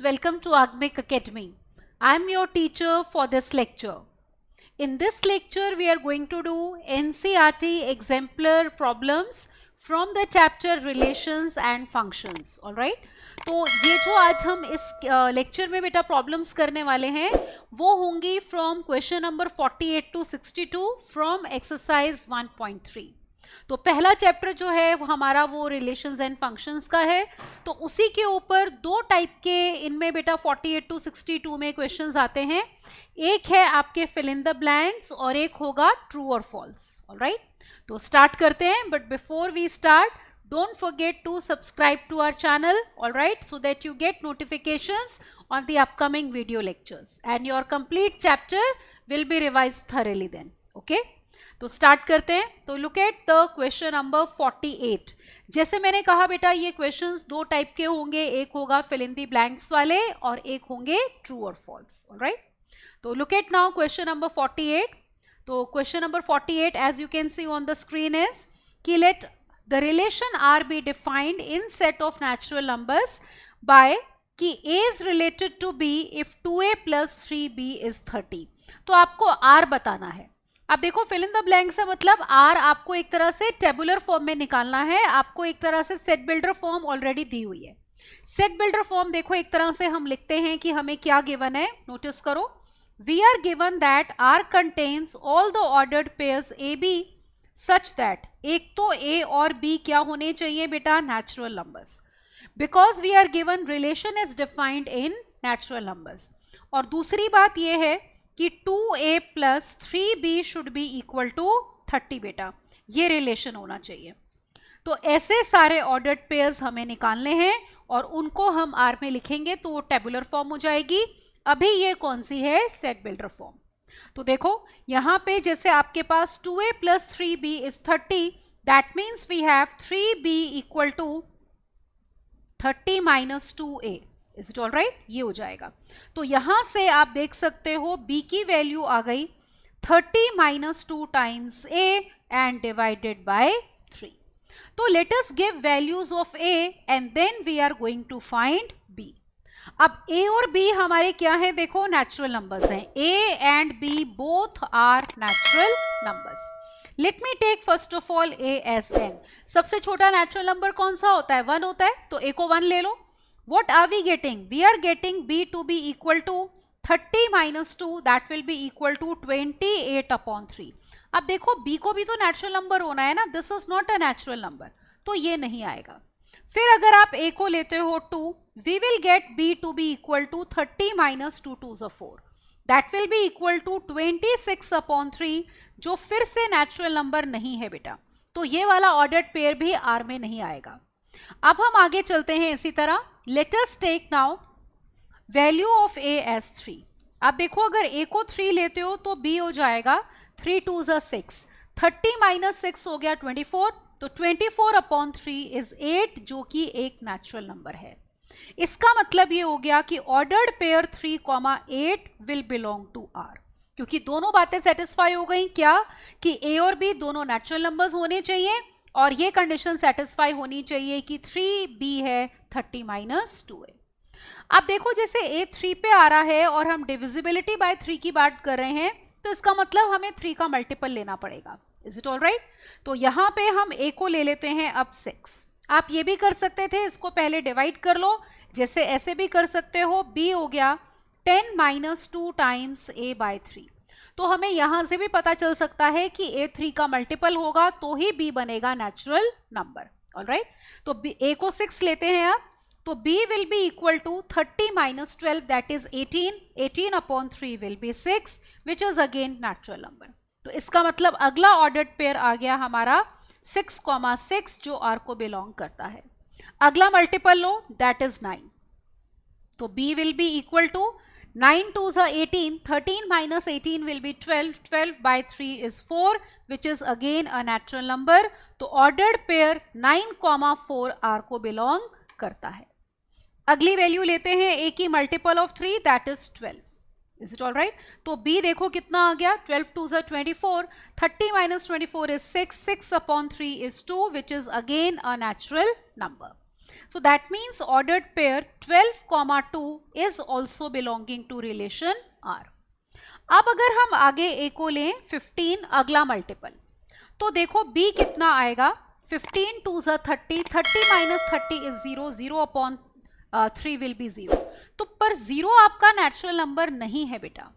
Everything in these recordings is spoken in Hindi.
welcome to Agnik Academy. I am your teacher for this lecture. In this lecture, we are going to do NCERT exemplar problems from the chapter Relations and Functions. Alright? तो ये जो आज हम इस लेक्चर में बेटा प्रॉब्लम्स करने वाले हैं वो होंगी from question number 48 to 62 from exercise 1.3. तो पहला चैप्टर जो है वो हमारा वो रिलेशंस एंड फंक्शंस का है. तो उसी के ऊपर दो टाइप के इनमें बेटा 48 to 62 में क्वेश्चंस आते हैं. एक है आपके फिल इन द ब्लैंक्स और एक होगा ट्रू और फॉल्स. ऑलराइट, तो स्टार्ट करते हैं. But before we start, don't forget to subscribe to our channel, alright, so that you get notifications on the upcoming video lectures and your complete chapter will be revised thoroughly then. Okay, तो स्टार्ट करते हैं. तो look at the question number 48. जैसे मैंने कहा बेटा ये क्वेश्चंस दो टाइप के होंगे, एक होगा फिल इन द ब्लैंक्स वाले और एक होंगे ट्रू और फॉल्स. ऑलराइट, तो look at now question number 48. तो question number 48 as you can see on the screen is कि let the relation R be defined in set of natural numbers by कि A is related to B if 2A plus 3B is 30. तो आपको R बताना है. अब देखो फिल इन द ब्लैंक से मतलब R आपको एक तरह से टेबुलर फॉर्म में निकालना है. आपको एक तरह से सेट बिल्डर फॉर्म ऑलरेडी दी हुई है. सेट बिल्डर फॉर्म देखो एक तरह से हम लिखते हैं कि हमें क्या गिवन है. नोटिस करो, we are given that R contains all the ordered pairs AB such that एक तो A और B क्या होने चाहिए बेटा, natural numbers, because we are given relation is defined in natural numbers. और दूसरी बात ये है कि 2A plus 3B should be equal to 30 बेटा, ये रिलेशन होना चाहिए. तो ऐसे सारे ऑर्डर्ड पेयर्स हमें निकालने हैं और उनको हम आर में लिखेंगे तो वो टेबुलर फॉर्म हो जाएगी. अभी ये कौन सी है, सेट बिल्डर फॉर्म. तो देखो यहां पे जैसे आपके पास 2A plus 3B is 30, that means we have 3B equal to 30 minus 2A. Is it all right? ये हो जाएगा. तो यहां से आप देख सकते हो B की वैल्यू आ गई 30 minus 2 times A and divided by 3. तो let us give values of A and then we are going to find B. अब A और B हमारे क्या है, देखो नेचुरल नंबर्स हैं. A and B both are natural numbers. Let me take first of all A as n. सबसे छोटा नेचुरल नंबर कौन सा होता है, 1 होता है. तो A को 1 ले लो. What are we getting, we are getting B to be equal to 30 minus 2, that will be equal to 28 upon 3. अब देखो B को भी तो नेचुरल नंबर होना है ना, this is not a natural number, तो ये नहीं आएगा. फिर अगर आप A को लेते हो 2, we will get B to be equal to 30 minus 2 2s are 4. That will be equal to 26 upon 3, जो फिर से नेचुरल नंबर नहीं है बेटा. तो ये वाला ऑर्डर्ड पेयर भी R में नहीं आएगा. अब हम आगे चलते हैं इसी तरह. Let us take now value of A as 3. अब देखो अगर A को 3 लेते हो तो B हो जाएगा 3 2s are 6. 30 minus 6 हो गया 24. तो 24 अपॉन 3 इज 8, जो कि एक नेचुरल नंबर है. इसका मतलब ये हो गया कि ordered pair 3,8 will belong to R, क्योंकि दोनों बातें सेटिस्फाई हो गई. क्या कि A और B दोनों नेचुरल नंबर्स होने चाहिए और ये कंडीशन सेटिस्फाई होनी चाहिए कि 3B है 30 माइनस 2A. अब देखो जैसे A 3 पे आ रहा है और हम डिविजिबिलिटी बाय 3 की बात कर रहे हैं, तो इसका मतलब हमें 3 का मल्टीपल लेना पड़ेगा. Is it all right? तो यहां पे हम A को ले लेते हैं अब 6. आप ये भी कर सकते थे, इसको पहले डिवाइड कर लो, जैसे ऐसे भी कर सकते हो. B हो गया 10 माइनस 2 टाइम्स A बाय 3. तो हमें यहां से भी पता चल सकता है कि A 3 का मल्टीपल होगा तो ही B बनेगा नेचुरल नंबर. ऑलराइट, तो A को 6 लेते हैं अब. तो B will be equal to 30 minus 12, that is 18. 18 upon 3 will be 6, which is again natural number. तो इसका मतलब अगला ऑर्डर्ड पेयर आ गया हमारा 6,6, जो R को बिलोंग करता है. अगला मल्टीपल लो, दैट इज 9. तो B will be equal to 9 2s are 18. 13 minus 18 will be 12. 12 by 3 is 4, which is again a natural number. तो ऑर्डर्ड पेयर 9,4 R को बिलोंग करता है. अगली वैल्यू लेते हैं A की multiple of 3, that is 12. Is it all right? तो B देखो कितना आ गया, 12 2s are 24. 30 minus 24 is 6. 6 upon 3 is 2, which is again a natural number. So that means ordered pair 12, 2 is also belonging to relation R. अब अगर हम आगे A को लें 15 अगला मल्टीपल, तो देखो B कितना आएगा, 15 2 30, 30 minus 30 is 0, 0 upon 3 will be 0. तो पर 0 आपका नेचुरल नंबर नहीं है बेटा.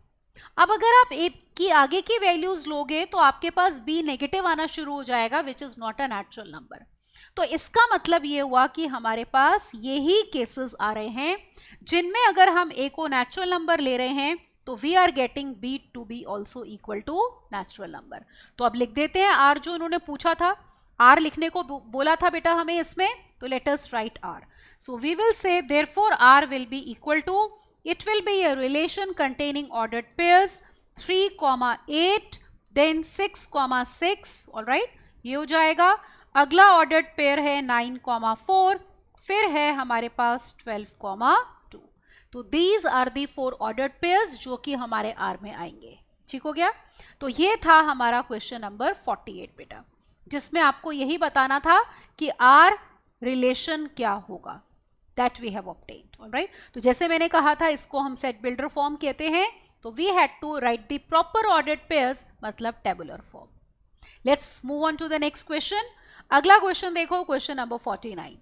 अब अगर आप A की आगे की वैल्यूज लोगे तो आपके पास B नेगेटिव आना शुरू हो जाएगा, which is not a natural number. तो इसका मतलब ये हुआ कि हमारे पास यही केसेस आ रहे हैं जिनमें अगर हम A को नेचुरल नंबर ले रहे हैं तो we are getting B to be also equal to natural number. तो अब लिख देते हैं R जो उन्होंने पूछा था, R लिखने को बोला था बेटा हमें इसमें, तो let us write R. So we will say therefore R will be equal to, it will be a relation containing ordered pairs 3, 8 then 6, 6. all right, ये हो जाएगा. अगला ऑर्डर्ड पेयर है 9, 4, फिर है हमारे पास 12, 2. तो these are the 4 ordered pairs जो कि हमारे R में आएंगे. ठीक हो गया. तो ये था हमारा क्वेश्चन नंबर 48 बेटा, जिसमें आपको यही बताना था कि R रिलेशन क्या होगा, that we have obtained. all right, तो जैसे मैंने कहा था इसको हम सेट बिल्डर फॉर्म कहते हैं, तो we had to write the proper ordered pairs, मतलब tabular form. Let's move on to the next question. अगला क्वेश्चन देखो, question number 49.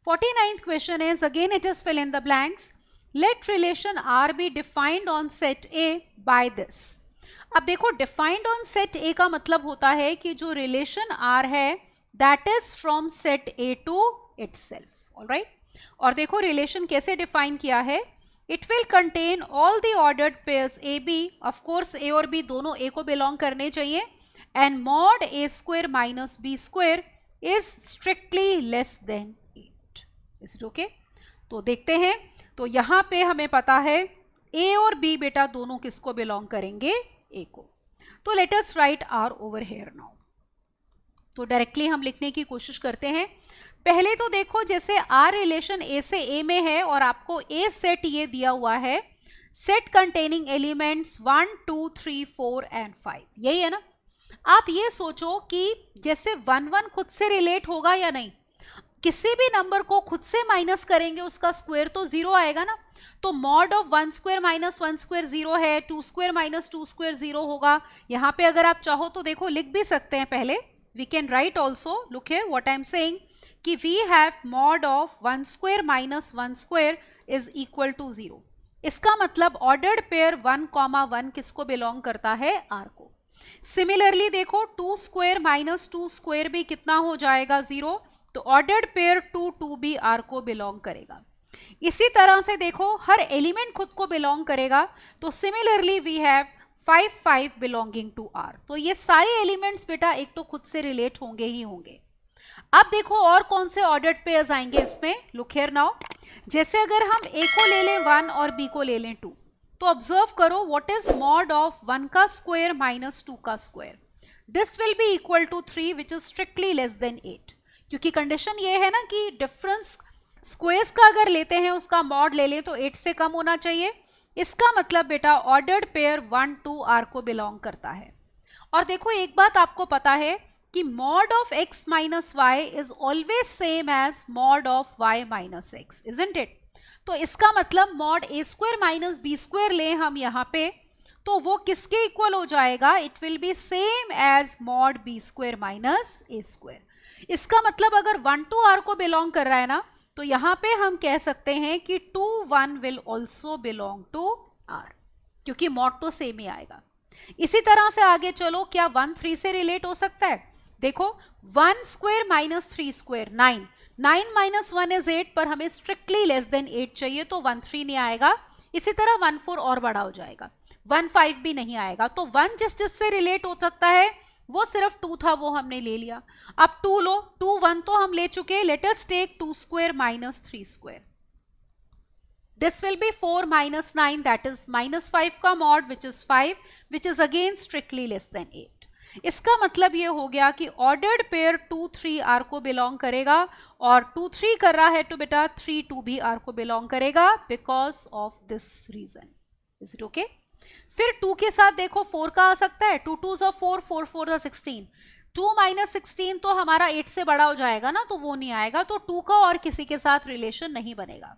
49th question is again it is fill in the blanks. Let relation R be defined on set A by this. अब देखो defined on set A का मतलब होता है कि जो relation R है that is from set A to itself. all right, और देखो रिलेशन कैसे डिफाइन किया है, it will contain all the ordered pairs a b, of course a और बी दोनों ए को बिलोंग करने चाहिए, and mod A square minus B square is strictly less than 8. Is it okay? तो देखते हैं, तो यहां पे हमें पता है ए और बी बेटा दोनों किसको बिलोंग करेंगे, ए को. तो let us write R over here now. तो डायरेक्टली हम लिखने की कोशिश करते हैं. पहले तो देखो जैसे आर रिलेशन ए से ए में है और आपको ए सेट ये दिया हुआ है, सेट कंटेनिंग एलिमेंट्स 1, 2, 3, 4 एंड 5, यही है ना. आप ये सोचो कि जैसे 1, 1 खुद से रिलेट होगा या नहीं, किसी भी नंबर को खुद से माइनस करेंगे उसका स्क्वायर तो 0 आएगा ना. तो mod of 1 square minus 1 square 0 है, 2 स्क्वायर माइनस 2 स्क्वायर 0 होगा. यहाँ पे अगर आप चाहो तो देखो लिख भी सकते हैं पहले, we can write also, look here what I am saying, कि we have mod of 1 square minus 1 square is equal to 0. इसका मतलब ऑर्डर्ड पेयर 1, 1 किसको बिलोंग करता है, आर को. सिमिलरली देखो 2 स्क्वायर माइनस 2 स्क्वायर भी कितना हो जाएगा, 0. तो ऑर्डर्ड पेयर 2, 2 भी आर को बिलोंग करेगा. इसी तरह से देखो हर एलिमेंट खुद को बिलोंग करेगा, तो similarly we have 5, 5 belonging to R. तो ये सारे एलिमेंट्स बेटा एक तो खुद से रिलेट होंगे ही होंगे. अब देखो और कौन से ऑर्डर्ड पेयर्स आएंगे इसमें, लुक हियर नाउ. जैसे अगर हम ए को ले लें 1 और बी को ले लें 2, तो ऑब्जर्व करो व्हाट इज मॉड ऑफ 1 का स्क्वायर माइनस 2 का square, this will be equal to 3 which is strictly less than 8. क्योंकि कंडीशन ये है ना कि डिफरेंस स्क्वायर्स का अगर लेते हैं उसका मॉड ले लें तो 8 से कम होना चाहिए. इसका मतलब बेटा ऑर्डर्ड पेयर 1, 2 आर को बिलोंग करता है. और देखो एक बात आपको पता है कि mod of x minus y is always same as mod of y minus x, isn't it. तो इसका मतलब मॉड ए स्क्वायर माइनस बी स्क्वायर लें हम यहाँ पे, तो वो किसके इक्वल हो जाएगा, it will be same as mod B square minus A square. इसका मतलब अगर 1 to r को बिलोंग कर रहा है ना, तो यहाँ पे हम कह सकते हैं कि 2, 1 will also belong to r, क्योंकि मॉड तो सेम ही आएगा. इसी तरह से आगे चलो, क्या 1, 3 से रिलेट हो सकता है. देखो 1 square minus 3 square 9, 9 minus 1 is 8, पर हमें स्ट्रिक्टली लेस देन 8 चाहिए, तो 1, 3 नहीं आएगा. इसी तरह 1, 4 और बड़ा हो जाएगा, 1, 5 भी नहीं आएगा. तो 1 जिससे रिलेट हो सकता है वो सिर्फ 2 था, वो हमने ले लिया. अब 2 लो, 2, 1 तो हम ले चुके. Let us take 2 square minus 3 square, this will be 4 minus 9, that is minus 5 का mod which is 5, which is again strictly less than 8. इसका मतलब ये हो गया कि ऑर्डर्ड पेयर 2, 3 आर को बिलोंग करेगा, और 2, 3 कर रहा है तो बेटा 3, 2 भी आर को बिलोंग करेगा because of this reason. Is it okay? फिर 2 के साथ देखो 4 का आ सकता है, 2, 2 4, 4, 4 16. 2 माइनस 16 तो हमारा 8 से बड़ा हो जाएगा ना, तो वो नहीं आएगा, तो 2 का और किसी के साथ रिलेशन नहीं बनेगा।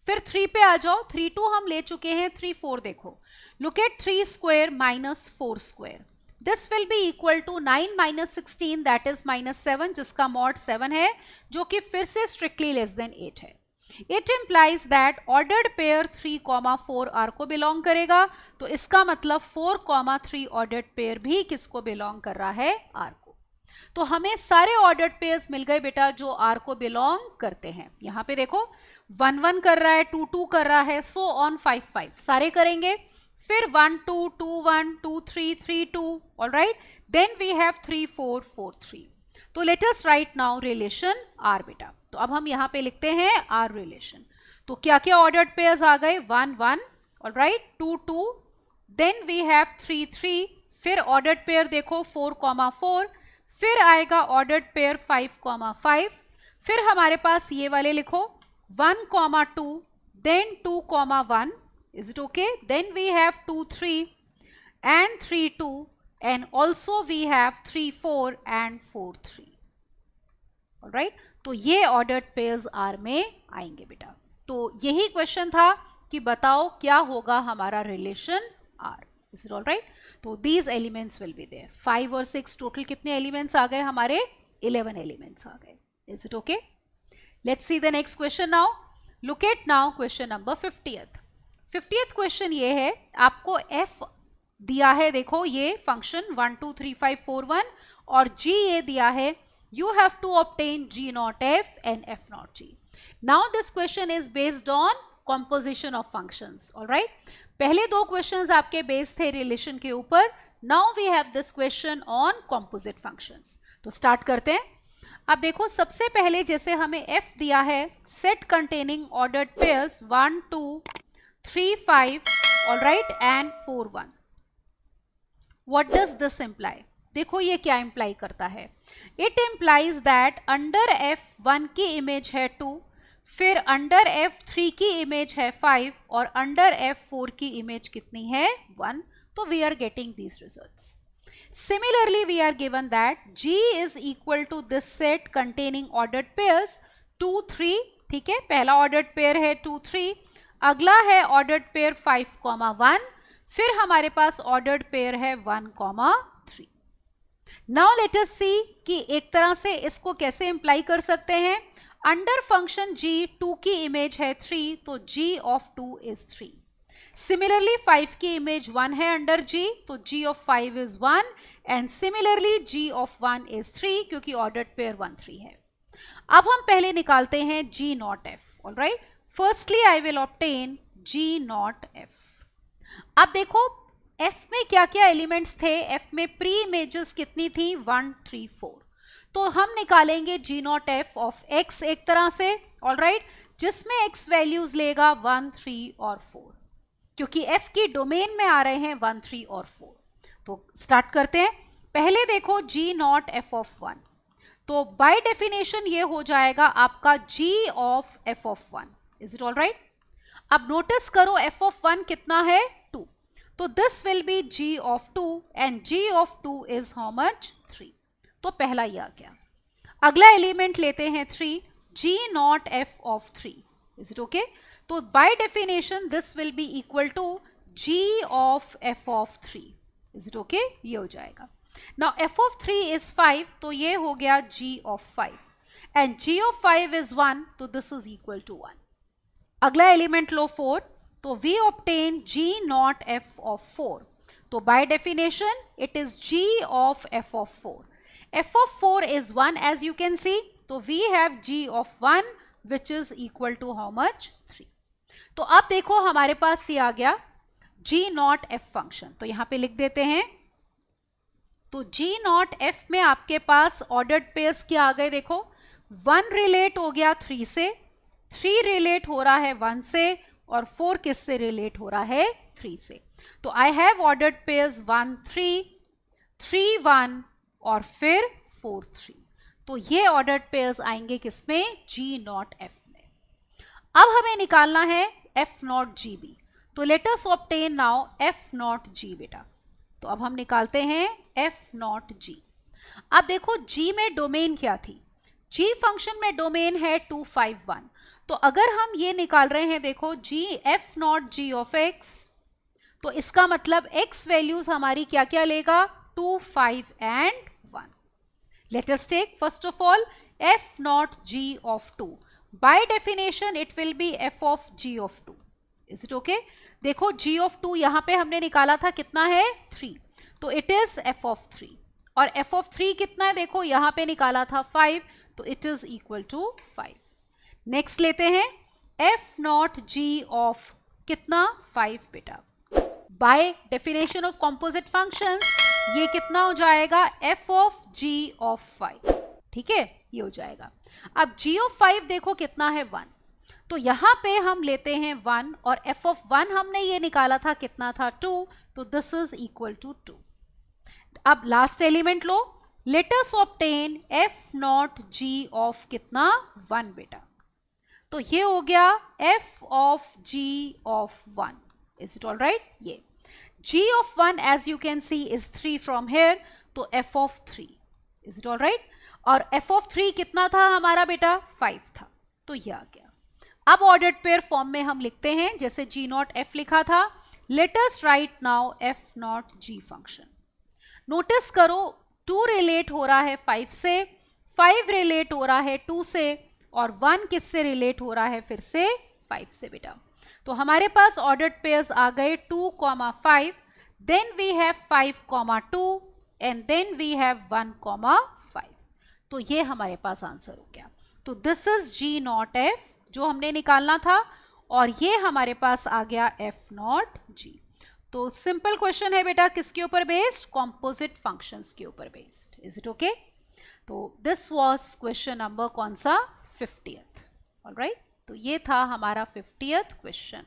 फिर 3 पे आ जाओ, 3 2 हम ले चुके हैं, 3 4 देखो, look at 3 square minus 4 square, this will be equal to 9 minus 16 that is minus 7, जिसका मॉड 7 है, जो कि फिर से स्ट्रिक्टली लेस देन 8 है। It implies that ordered pair 3, 4 R को बिलोंग करेगा, तो इसका मतलब 4, 3 ऑर्डर्ड पेयर भी किसको बिलोंग कर रहा है, आर को। तो हमें सारे ऑर्डर्ड पेयर्स मिल गए बेटा जो आर को बिलोंग करते हैं। यहां पे देखो 1 1 कर रहा है, 2 2 कर रहा है, सो ऑन 5 5 सारे करेंगे, फिर 1 2 2 1 2 3 3 2, ऑलराइट, देन वी हैव 3 4 4 3। तो let us write now relation R बेटा। तो अब हम यहां पे लिखते हैं आर रिलेशन। तो क्या क्या ऑर्डर्ड पेयर्स आ गए, 1 1, ऑलराइट, 2 2, देन वी हैव 3 3, फिर ऑर्डर्ड पेयर देखो 4 4, फिर आएगा ऑर्डर्ड पेयर 5 5, फिर हमारे पास ये वाले लिखो 1 2, then 2 1, is it okay, then we have 2 3 and 3 2, and also we have 3 4 and 4 3, alright। तो ये ऑर्डर्ड पेयर्स आर में आएंगे बेटा। तो यही क्वेश्चन था कि बताओ क्या होगा हमारा relation R, is it alright. तो these elements will be there, 5 और 6 टोटल कितने एलिमेंट्स आ गए हमारे, 11 एलिमेंट्स आ गए, is it okay. Let's see the next question now, look at now question number 50th question ये है, आपको एफ दिया है, देखो ये फंक्शन 1 2 3 5 4 1, और जी ये दिया है, you have to obtain g naught f and f naught g. Now this question is based on composition of functions, all right। पहले दो questions आपके बेस्ड थे रिलेशन के ऊपर, now we have this question on composite functions। तो start करते हैं। अब देखो सबसे पहले जैसे हमें f दिया है, set containing ordered pairs 1 2 3 5, all right, and 4 1। What does this imply? देखो ये क्या इंप्लाई करता है, it implies that under f1 की इमेज है 2, फिर अंडर f3 की इमेज है 5, और अंडर f4 की इमेज कितनी है 1। तो we are getting these results. Similarly we are given that g is equal to this set containing ordered pairs 2 3, ठीक है, पहला ऑर्डर्ड पेयर है 2 3, अगला है ऑर्डर्ड पेयर 5 1, फिर हमारे पास ऑर्डर्ड पेयर है 1 3। नाउ लेट अस सी कि एक तरह से इसको कैसे इंप्लाई कर सकते हैं, अंडर फंक्शन g 2 की इमेज है 3, तो g ऑफ 2 इज 3। सिमिलरली 5 की इमेज 1 है अंडर g, तो g of 5 is 1, and similarly g of 1 is 3, क्योंकि ऑर्डर्ड पेयर 1 3 है। अब हम पहले निकालते हैं g not f, alright. Firstly I will obtain g not f। अब देखो f में क्या क्या एलिमेंट्स थे, f में प्री इमेजेस कितनी थी 1 3 4, तो हम निकालेंगे g not f of x एक तरह से, ऑलराइट, जिसमें x वैल्यूज लेगा 1 3 और 4, क्योंकि f की डोमेन में आ रहे हैं 1 3 और 4। तो स्टार्ट करते हैं, पहले देखो g नॉट f ऑफ 1, तो बाय डेफिनेशन ये हो जाएगा आपका g of f of 1, is it alright. अब नोटिस करो f ऑफ 1 कितना है 2, तो this will B g of 2, and g of 2 is how much 3। तो पहला ये आ गया। अगला एलिमेंट लेते हैं 3, g not f of 3, is it okay. तो by definition this will be equal to g of f of 3, is it okay, ये हो जाएगा। नाउ f ऑफ 3 इज 5, तो ये हो गया g of 5, and g of 5 is 1, तो दिस इज इक्वल टू 1। अगला एलिमेंट लो 4, तो we obtain g not f of 4, तो by definition it is g of f of 4, f of 4 is 1 as you can see, तो we have g of 1 which is equal to how much 3। तो अब देखो हमारे पास ये आ गया g नॉट f फंक्शन, तो यहां पे लिख देते हैं। तो g नॉट f में आपके पास ऑर्डर्ड पेयर्स क्या आ गए, देखो 1 रिलेट हो गया 3 से, 3 रिलेट हो रहा है 1 से, और 4 किस से रिलेट हो रहा है 3 से। तो आई हैव ऑर्डर्ड पेयर्स 1 3 3 1 और फिर 4 3। तो ये ऑर्डर्ड पेयर्स आएंगे किसमें, g नॉट f में। अब हमें निकालना है f नॉट g b, तो let us obtain now f not g बेटा। तो अब हम निकालते हैं f नॉट g। अब देखो g में डोमेन क्या थी, g फंक्शन में डोमेन है 251, तो अगर हम ये निकाल रहे हैं देखो g f not g of x, तो इसका मतलब x वैल्यूज हमारी क्या क्या लेगा, 2, 5 and 1. Let us take first of all f not g of 2. By definition it will be f of g of 2. Is it okay? देखो g of 2 यहाँ पे हमने निकाला था कितना है 3, तो it is f of 3. और f of 3 कितना है देखो यहाँ पे निकाला था 5, तो it is equal to 5. Next लेते हैं f not g of कितना 5 बेटा. By definition of composite functions ये कितना हो जाएगा, f ऑफ g ऑफ 5. ठीक है, ये हो जाएगा. अब g ऑफ 5 देखो कितना है 1, तो यहाँ पे हम लेते हैं 1 और f ऑफ 1 हमने ये निकाला था कितना था 2, तो दिस इज इक्वल टू 2. अब लास्ट एलिमेंट लो, let us obtain f not g of कितना 1 बेटा, तो ये हो गया f of g of 1. Is it all right? ये g of 1 as you can see is 3 from here, तो f of 3. Is it all right? और f of 3 कितना था हमारा बेटा 5 था, तो ये आ गया. अब ऑर्डर्ड पेयर फॉर्म में हम लिखते हैं जैसे g नॉट f लिखा था. Late us write now f not g function. Notice करो 2 रिलेट हो रहा है 5 से, 5 रिलेट हो रहा है 2 से, और 1 किससे रिलेट हो रहा है फिर से 5 से बेटा. तो हमारे पास ऑर्डर्ड पेयर्स आ गए 2, 5, then we have 5, 2 and then we have 1, 5. तो ये हमारे पास आंसर हो गया. तो this is g not f जो हमने निकालना था, और ये हमारे पास आ गया f नॉट g. तो सिंपल क्वेश्चन है बेटा किसके ऊपर बेस्ड, कॉम्पोजिट फंक्शंस के ऊपर बेस्ड. Is it okay? तो दिस वाज क्वेश्चन नंबर कौन सा 50th. ऑलराइट, तो ये था हमारा 50th क्वेश्चन.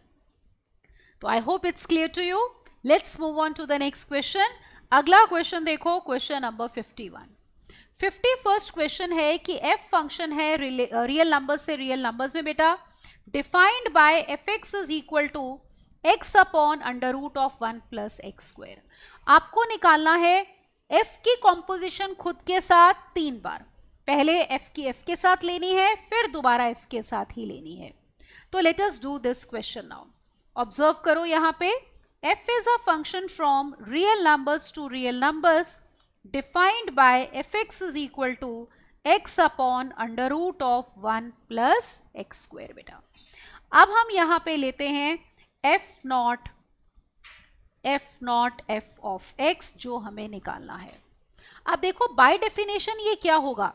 तो I hope it's clear to you. Let's move on to the next question. अगला क्वेश्चन देखो, क्वेश्चन नंबर 51. 51st क्वेश्चन है कि f फंक्शन है रियल नंबर से रियल नंबर्स में बेटा, defined by f x is equal to x upon under root of 1 plus x square. आपको निकालना है f की कॉम्पोजिशन खुद के साथ 3 बार. पहले f की f के साथ लेनी है, फिर दोबारा f के साथ ही लेनी है. तो let us do this question now. Observe करो यहाँ पे, f is a function from real numbers to real numbers defined by f x is equal to x upon under root of 1 plus x square बेटा. अब हम यहाँ पे लेते हैं f nought f of x जो हमें निकालना है. अब देखो बाय डेफिनेशन ये क्या होगा,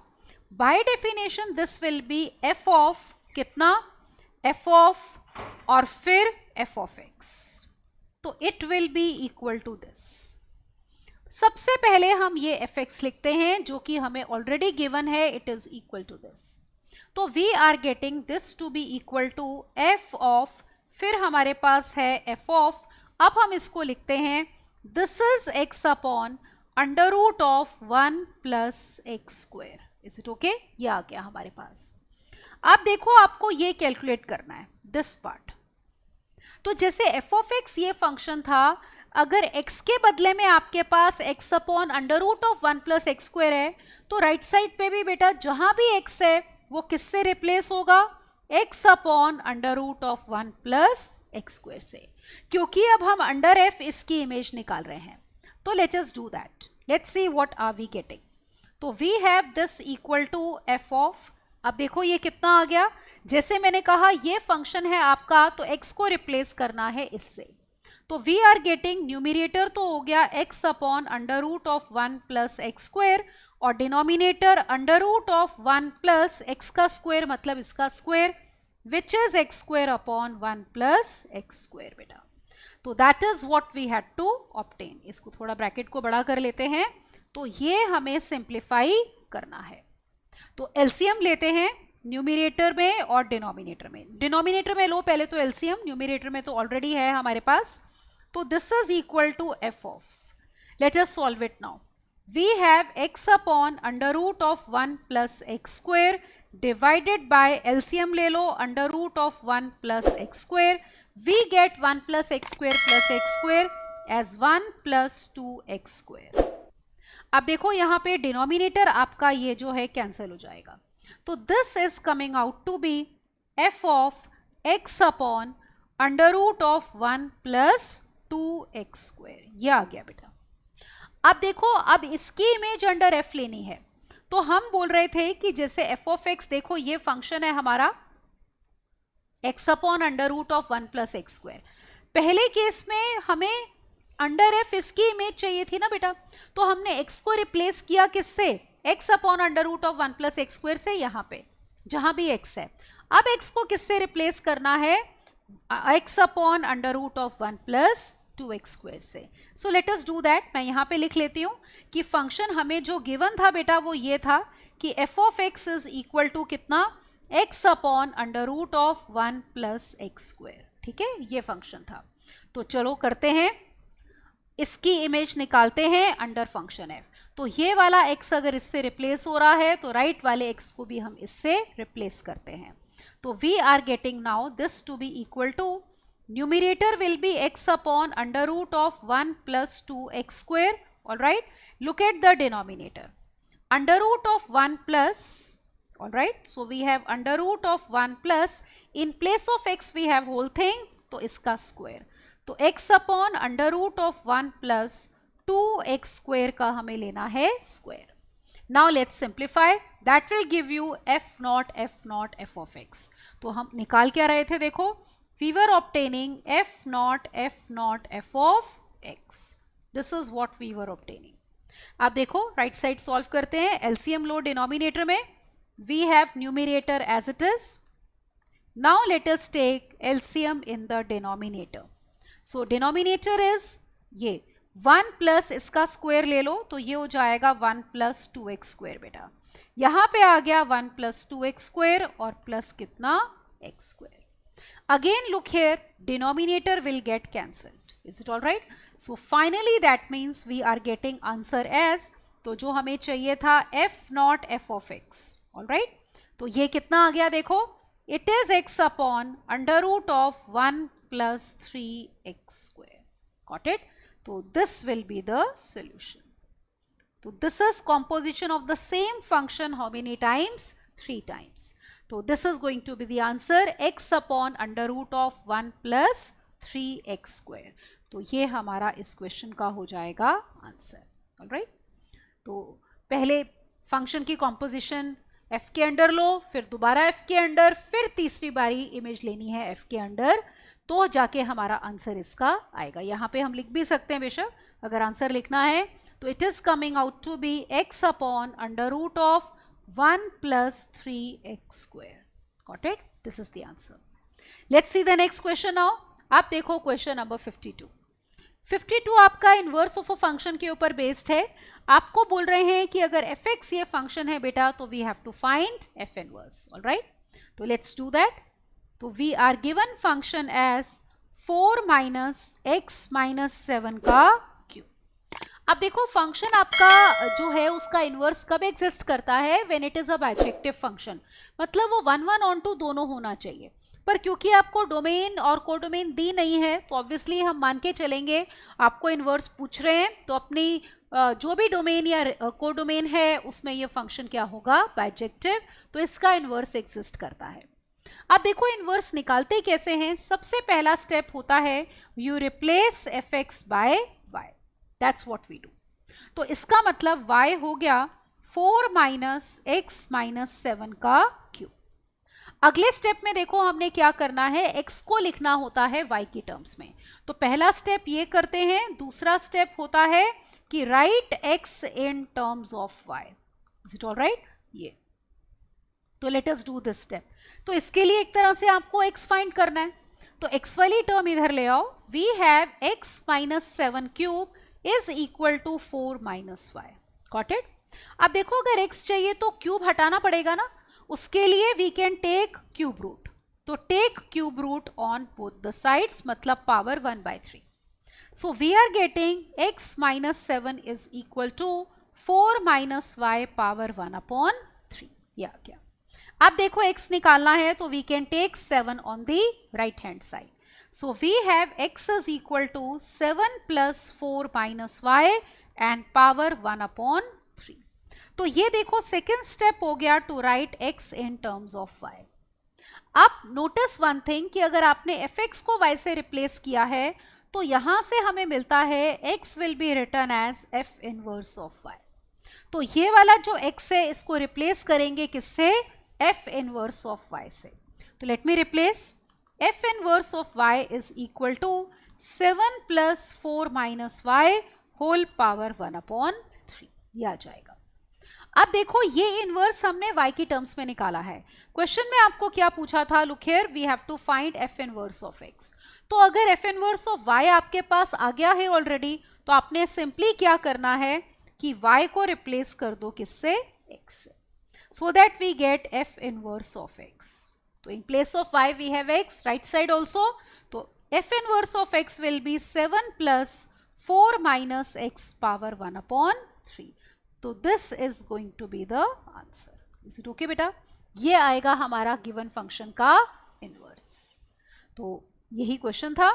by definition this will be f of कितना, f ऑफ और फिर f ऑफ x. तो it will be equal to this. सबसे पहले हम ये fx लिखते हैं जो कि हमें ऑलरेडी गिवन है, it is equal to this. तो we are getting this to be equal to f of, फिर हमारे पास है f ऑफ. अब हम इसको लिखते हैं this is x upon under root of 1 plus x square. Is it okay? ये आ गया हमारे पास. अब देखो आपको ये कैलकुलेट करना है दिस पार्ट. तो जैसे f ऑफ x ये फंक्शन था, अगर x के बदले में आपके पास x upon under root of 1 plus x square है, तो राइट साइड पे भी बेटा जहां भी x है वो किससे रिप्लेस होगा, x upon under root of 1 plus x square से, क्योंकि अब हम अंडर f इसकी इमेज निकाल रहे हैं. तो let us do that. Let's see what are we getting. तो we have this equal to f of. अब देखो ये कितना आ गया, जैसे मैंने कहा ये फंक्शन है आपका, तो x को रिप्लेस करना है इससे. तो वी आर गेटिंग न्यूमिरेटर तो हो गया x upon under root of 1 plus x square, और denominator under root of 1 plus x का स्क्वायर मतलब इसका square, which is x square upon 1 plus x square बेटा. तो that is what we had to obtain. इसको थोड़ा ब्रैकेट को बड़ा कर लेते हैं. तो ये हमें सिंप्लीफाई करना है. तो एलसीएम लेते हैं न्यूमिनेटर में और डिनोमिनेटर में. डिनोमिनेटर में लो पहले तो एलसीएम, न्यूमिनेटर में तो ऑलरेडी है हमारे पास. तो this is equal to f of. Let us solve it now. We have x upon under root of 1 plus x square divided by LCM ले लो under root of 1 plus x square. We get 1 plus x square plus x square as 1 plus 2 x square. अब देखो यहाँ पे डिनोमिनेटर आपका ये जो है कैंसिल हो जाएगा, तो this is coming out to be f of x upon under root of 1 plus 2x स्क्वायर, ये आ गया बेटा। अब देखो, अब इसकी इमेज अंडर एफ लेनी है, तो हम बोल रहे थे कि जैसे एफ ऑफ एक्स, देखो ये फंक्शन है हमारा x upon under root of 1 plus x square. पहले केस में हमें अंडर एफ इसकी इमेज चाहिए थी ना बेटा, तो हमने x को रिप्लेस किया किससे, x upon under root of 1 plus x square से, यहाँ पे जहां भी x है। अब x को किससे रिप्लेस करना है, x upon under root of 1 plus 2x square से। So let us do that. मैं यहाँ पे लिख लेती हूँ कि फंक्शन हमें जो गिवन था बेटा वो ये था कि f of x is equal to कितना, x upon under root of 1 plus x square. ठीक है, ये फंक्शन था। तो चलो करते हैं, इसकी इमेज निकालते हैं अंडर फंक्शन f। तो ये वाला x अगर इससे रिप्लेस हो रहा है तो राइट वाले x को भी हम इससे रिप्लेस करते हैं। तो we are getting now this to be equal to, numerator will be x upon under root of 1 plus 2x square. Alright, look at the denominator, under root of 1 plus, alright, so we have under root of 1 plus, in place of x we have whole thing, तो इसका स्क्वायर, तो x upon under root of 1 plus 2x square का हमें लेना है square. Now let's simplify, that will give you f nought f of x। तो हम निकाल क्या रहे थे, देखो, we were obtaining f nought f of x, this is what we were obtaining. अब देखो राइट साइड सॉल्व करते हैं, एलसीएम लो डिनोमिनेटर में, we have numerator as it is. Now let us take LCM in the denominator. So denominator is ये 1 प्लस इसका स्क्वायर ले लो, तो ये हो जाएगा 1 प्लस 2x स्क्वायर बेटा। यहाँ पे आ गया 1 प्लस 2x स्क्वायर और प्लस कितना, x square. Again look here, denominator will get cancelled, is it all right. So finally that means we are getting answer as, तो जो हमें चाहिए था f nought f of x, all right. तो ये कितना आ गया, देखो, it is x upon under root of 1 plus 3x square. Got it? So this will be the solution. So this is composition of the same function how many times? 3 times. So this is going to be the answer, x upon under root of 1 plus 3x square. तो ये हमारा इस क्वेश्चन का हो जाएगा आंसर। ऑलराइट, तो पहले फंक्शन की कॉम्पोजिशन f के अंडर लो, फिर दोबारा f के अंडर, फिर तीसरी बारी इमेज लेनी है f के अंडर, तो जाके हमारा आंसर इसका आएगा। यहाँ पे हम लिख भी सकते हैं बेशक, अगर आंसर लिखना है तो it is coming out to be x upon under root of 1 plus 3x square. Got it, this is the answer. Let's see the next question now. आप देखो क्वेश्चन नंबर 52। 52 आपका इनवर्स ऑफ अ फंक्शन के ऊपर बेस्ड है। आपको बोल रहे हैं कि अगर fx ये फंक्शन है बेटा, तो we have to find f inverse. Alright, तो लेट्स डू दैट। तो we are given function as 4 minus x minus 7 का क्यूब। अब देखो फंक्शन आपका जो है उसका इनवर्स कब एग्जिस्ट करता है, when it is a bijective function, मतलब वो 1 1 ऑन 2 दोनों होना चाहिए। पर क्योंकि आपको डोमेन और कोडोमेन दी नहीं है, तो ऑब्वियसली हम मान के चलेंगे आपको इनवर्स पूछ रहे हैं, तो अपनी जो भी डोमेन या कोडोमेन है उसमें ये फंक्शन क्या होगा, बाइजेक्टिव, तो इसका इनवर्स एग्जिस्ट करता है। अब देखो इनवर्स निकालते कैसे हैं। सबसे पहला स्टेप होता है you replace f x by y, that's what we do. तो इसका मतलब y हो गया 4 माइनस एक्स माइनस 7 का क्यूब। अगले स्टेप में देखो हमने क्या करना है, x को लिखना होता है y की टर्म्स में। तो पहला स्टेप ये करते हैं। दूसरा स्टेप होता है कि right x in terms of y, is it all right. ये तो let us do this step. तो इसके लिए एक तरह से आपको x फाइंड करना है, तो x वाली टर्म इधर ले आओ। We have x minus 7 cube is equal to 4 minus y. Got it. अब देखो अगर x चाहिए तो क्यूब हटाना पड़ेगा ना, उसके लिए we can take cube root. तो take cube root on both the sides, मतलब power 1/3। So we are getting x minus 7 is equal to 4 minus y power 1/3। ये आ गया। अब देखो x निकालना है तो we can take 7 on the right hand side. So we have x is equal to 7 plus 4 minus y and power 1/3। तो ये देखो सेकेंड स्टेप हो गया to write x in terms of y। अब नोटिस वन थिंग कि अगर आपने fx को y से रिप्लेस किया है तो यहां से हमें मिलता है x will be written as f inverse of y। तो ये वाला जो x है इसको रिप्लेस करेंगे किससे? f इनवर्स ऑफ y से। तो let me replace f inverse of y is equal to 7 plus 4 minus y whole power 1/3, ये आ जाएगा। अब देखो ये इनवर्स हमने y की टर्म्स में निकाला है। क्वेश्चन में आपको क्या पूछा था? Look here, we have to find f inverse of x। तो अगर f इनवर्स ऑफ y आपके पास आ गया है ऑलरेडी, तो आपने सिंपली क्या करना है कि y को रिप्लेस कर दो किससे? x से, so that we get f inverse of x। तो in place of y we have x, right side also. तो f inverse of x will be 7 plus 4 minus x power 1/3। तो this is going to be the answer. Is it okay बेटा? ये आएगा हमारा गिवन फंक्शन का इनवर्स। तो यही क्वेश्चन था।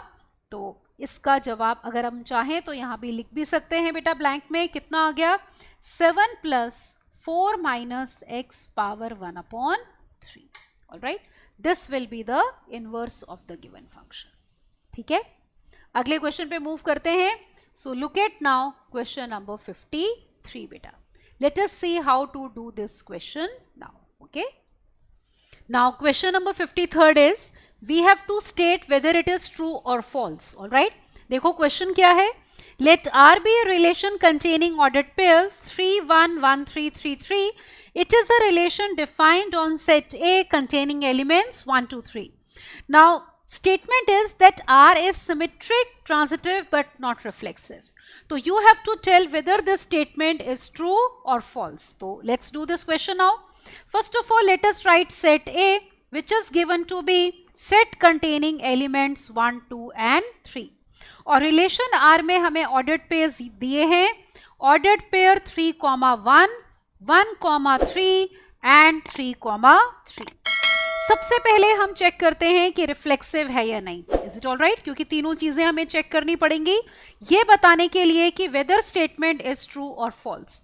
तो इसका जवाब अगर हम चाहें तो यहाँ भी लिख भी सकते हैं बेटा ब्लैंक में। कितना आ गया? 7 plus 4 minus x power 1/3। Alright, this will be the inverse of the given function. ठीक है, अगले क्वेश्चन पे मूव करते हैं। So look at now question number 53 beta. Let us see how to do this question now. Okay, now question number 53rd is we have to state whether it is true or false. All right, देखो question क्या है? Let R be a relation containing ordered pairs 3 1 1 3 3 3. It is a relation defined on set A containing elements 1 2 3. Now statement is that R is symmetric, transitive but not reflexive. So you have to tell whether this statement is true or false. So let's do this question now. First of all, let us write set A, which is given to be set containing elements 1 2 and 3. और रिलेशन R में हमें ऑर्डर्ड पेयर्स दिए हैं। Ordered pair 3, 1, 1, 3 and 3, 3। सबसे पहले हम चेक करते हैं कि रिफ्लेक्सिव है या नहीं। Is it all right? क्योंकि तीनों चीजें हमें चेक करनी पड़ेंगी ये बताने के लिए कि वेदर स्टेटमेंट इज ट्रू और फॉल्स।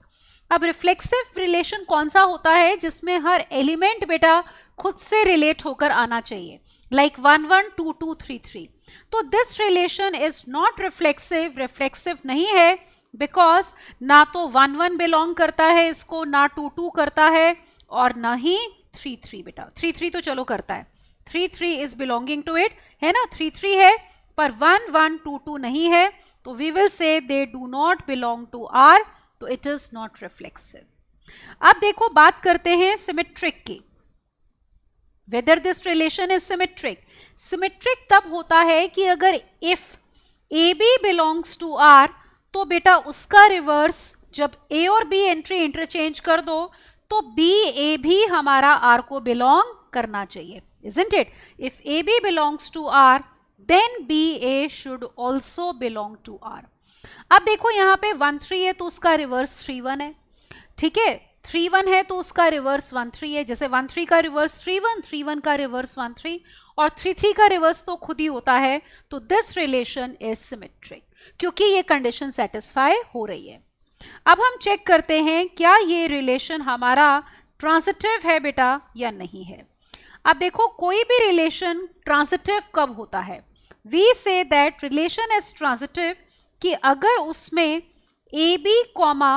अब रिफ्लेक्सिव रिलेशन कौन सा होता है? जिसमें हर एलिमेंट बेटा खुद से रिलेट होकर आना चाहिए, लाइक 1 1 2 2 3 3। तो this relation is not reflexive, reflexive नहीं है, बिकॉज ना तो 1 1 बिलोंग करता है इसको, ना 2 2 करता है, और ना ही 3 3 बेटा। 3 3 तो चलो करता है, 3 3 इज बिलोंगिंग टू इट, है ना? 3 3 है पर 1 1 2 2 नहीं है, तो we will say they do not belong to R, तो इट इज नॉट रिफ्लेक्सिव। अब देखो बात करते हैं सिमेट्रिक की, whether this relation is symmetric. Symmetric तब होता है कि अगर if A B belongs to R, तो बेटा उसका रिवर्स जब ए और बी एंट्री इंटरचेंज कर दो तो बी ए भी हमारा आर को बिलोंग करना चाहिए, isn't it? If AB belongs to R, then BA should also belong to R. अब देखो यहाँ पे 1 3 है तो उसका रिवर्स 3 1 है, ठीक है? 3 1 है तो उसका रिवर्स 1 3 है। जैसे 1 3 का रिवर्स 3 1, 3 1 का रिवर्स 1 3, और 3 3 का रिवर्स तो खुद ही होता है। तो दिस रिलेशन इज सिमेट्रिक, क्योंकि ये कंडीशन सेटिस्फाई हो रही है। अब हम चेक करते हैं क्या ये रिलेशन हमारा ट्रांजिटिव है बेटा या नहीं है। अब देखो कोई भी रिलेशन ट्रांजिटिव कब होता है? We say that relation is transitive कि अगर उसमें A B comma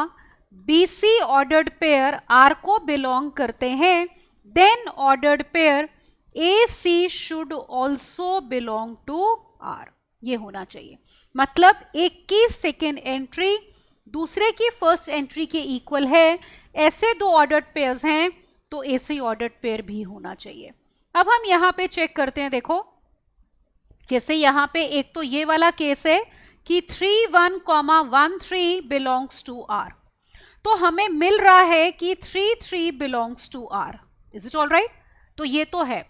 B C ordered pair R को बिलोंग करते हैं, then ordered pair A C should also belong to R, ये होना चाहिए। मतलब एक की सेकेंड एंट्री दूसरे की फर्स्ट एंट्री के इक्वल है, ऐसे दो ऑर्डर्ड पेयर्स हैं तो ऐसे ऑर्डर्ड पेयर भी होना चाहिए। अब हम यहाँ पे चेक करते हैं, देखो जैसे यहाँ पे एक तो ये वाला केस है कि 3 1, 1 3 बिलोंग्स टू आर, तो हमें मिल रहा है कि 3 3 belongs to R. Is it all right? तो ये तो है,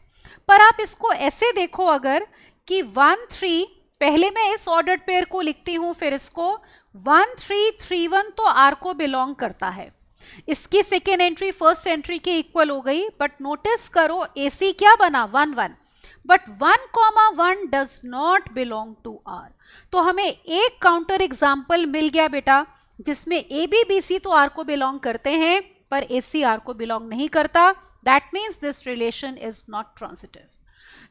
पर आप इसको ऐसे देखो अगर कि 1 3, पहले मैं इस ऑर्डर्ड पेयर को लिखती हूं, फिर इसको 1 3 3 1 तो आर को बिलोंग करता है, इसकी सेकेंड एंट्री फर्स्ट एंट्री के इक्वल हो गई, बट नोटिस करो एसी क्या बना 1 1, but 1 1 does not belong to R. तो हमें एक काउंटर एग्जाम्पल मिल गया बेटा जिसमें ए बी बी सी तो आर को बिलोंग करते हैं पर ए सी आर को बिलोंग नहीं करता, that means this relation is not transitive.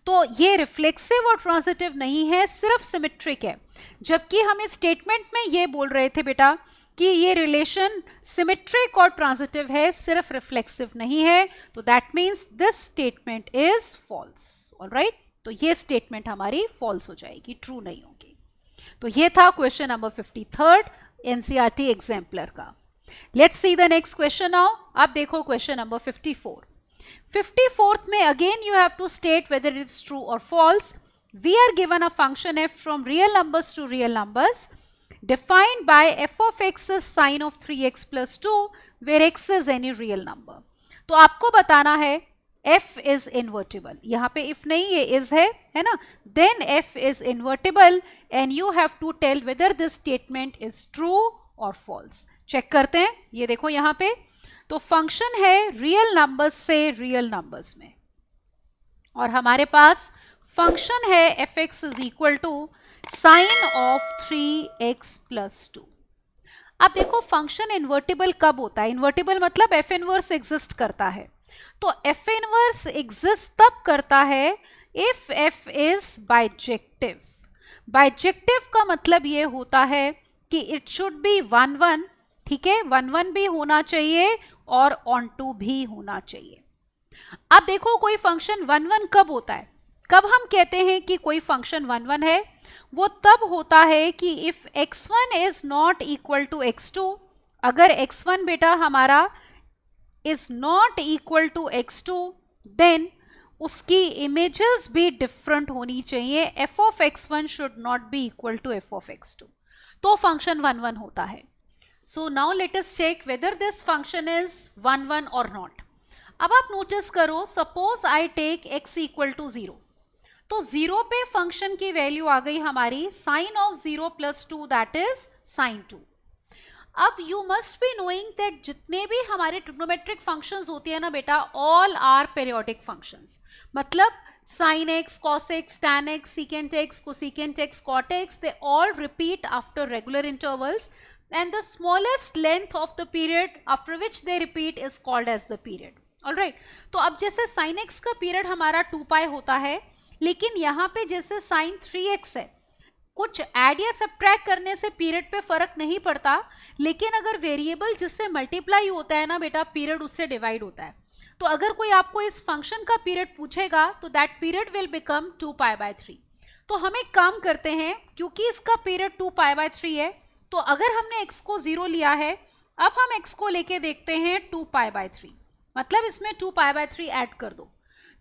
तो ये रिफ्लेक्सिव और ट्रांजिटिव नहीं है, सिर्फ सिमेट्रिक है। जबकि हम इस स्टेटमेंट में ये बोल रहे थे बेटा कि ये रिलेशन सिमेट्रिक और ट्रांजिटिव है, सिर्फ रिफ्लेक्सिव नहीं है, तो that means this statement is false. Alright, तो ये स्टेटमेंट हमारी फॉल्स हो जाएगी, ट्रू नहीं होगी। तो ये था क्वेश्चन नंबर 53 एनसीईआरटी एग्जाम्पलर का। Let's see the next question now. अब देखो क्वेश्चन नंबर 54। 54th में again you have to state whether it's true or false. We are given a function f from real numbers to real numbers defined by f of x is sine of 3x plus 2 where x is any real number. तो आपको बताना है f is invertible, यहाँ पे if नहीं ये is है ना, then f is invertible and you have to tell whether this statement is true or false. Check करते हैं, ये देखो यहाँ पे तो फंक्शन है रियल नंबर्स से रियल नंबर्स में और हमारे पास फंक्शन है F x is equal to sine of 3x plus 2। अब देखो फंक्शन इन्वर्टिबल कब होता है? इन्वर्टिबल मतलब एफ इनवर्स एग्जिस्ट करता है। तो एफ इनवर्स एग्जिस्ट तब करता है if F is bijective. Bijective का मतलब ये होता है कि इट शुड बी 1 1, ठीक है, 1 1 भी होना चाहिए और ऑन टू भी होना चाहिए। अब देखो कोई फंक्शन 1 1 कब होता है? कब हम कहते हैं कि कोई फंक्शन 1 1 है? वो तब होता है कि if x1 is not equal to x2, अगर x1 बेटा हमारा is not equal to x2 then उसकी इमेजेस भी डिफरेंट होनी चाहिए। f of x1 should not be equal to f of x2, तो फंक्शन 1 1 होता है। So now let us check whether this function is 1 1 or not. अब आप नोटिस करो, suppose I take x equal to 0, तो 0 पे फंक्शन की वैल्यू आ गई हमारी sin of 0 plus 2 that is sin 2। अब you must be knowing that जितने भी हमारे ट्रिग्नोमेट्रिक फंक्शंस होती है ना बेटा, all are periodic functions। मतलब sin x, cos x, tan x, secant x, cosecant x, cot x, they all repeat after regular intervals and the smallest length of the period after which they repeat is called as the period. All right, तो अब जैसे sin x का पीरियड हमारा 2 पाई होता है, लेकिन यहाँ पे जैसे sin 3x है, कुछ ऐड या सब्ट्रैक्ट करने से पीरियड पे फर्क नहीं पड़ता, लेकिन अगर वेरिएबल जिससे मल्टीप्लाई होता है ना बेटा, पीरियड उससे डिवाइड होता है। तो अगर कोई आपको इस फंक्शन का पीरियड पूछेगा तो that period will become 2 pi by 3। तो हम एक काम करते हैं, क्योंकि इसका पीरियड 2 पाई बाय 3 है, तो अगर हमने x को 0 लिया है, अब हम x को लेके देखते हैं 2 पाई बाय 3, मतलब इसमें 2 पाई बाय 3 ऐड कर दो,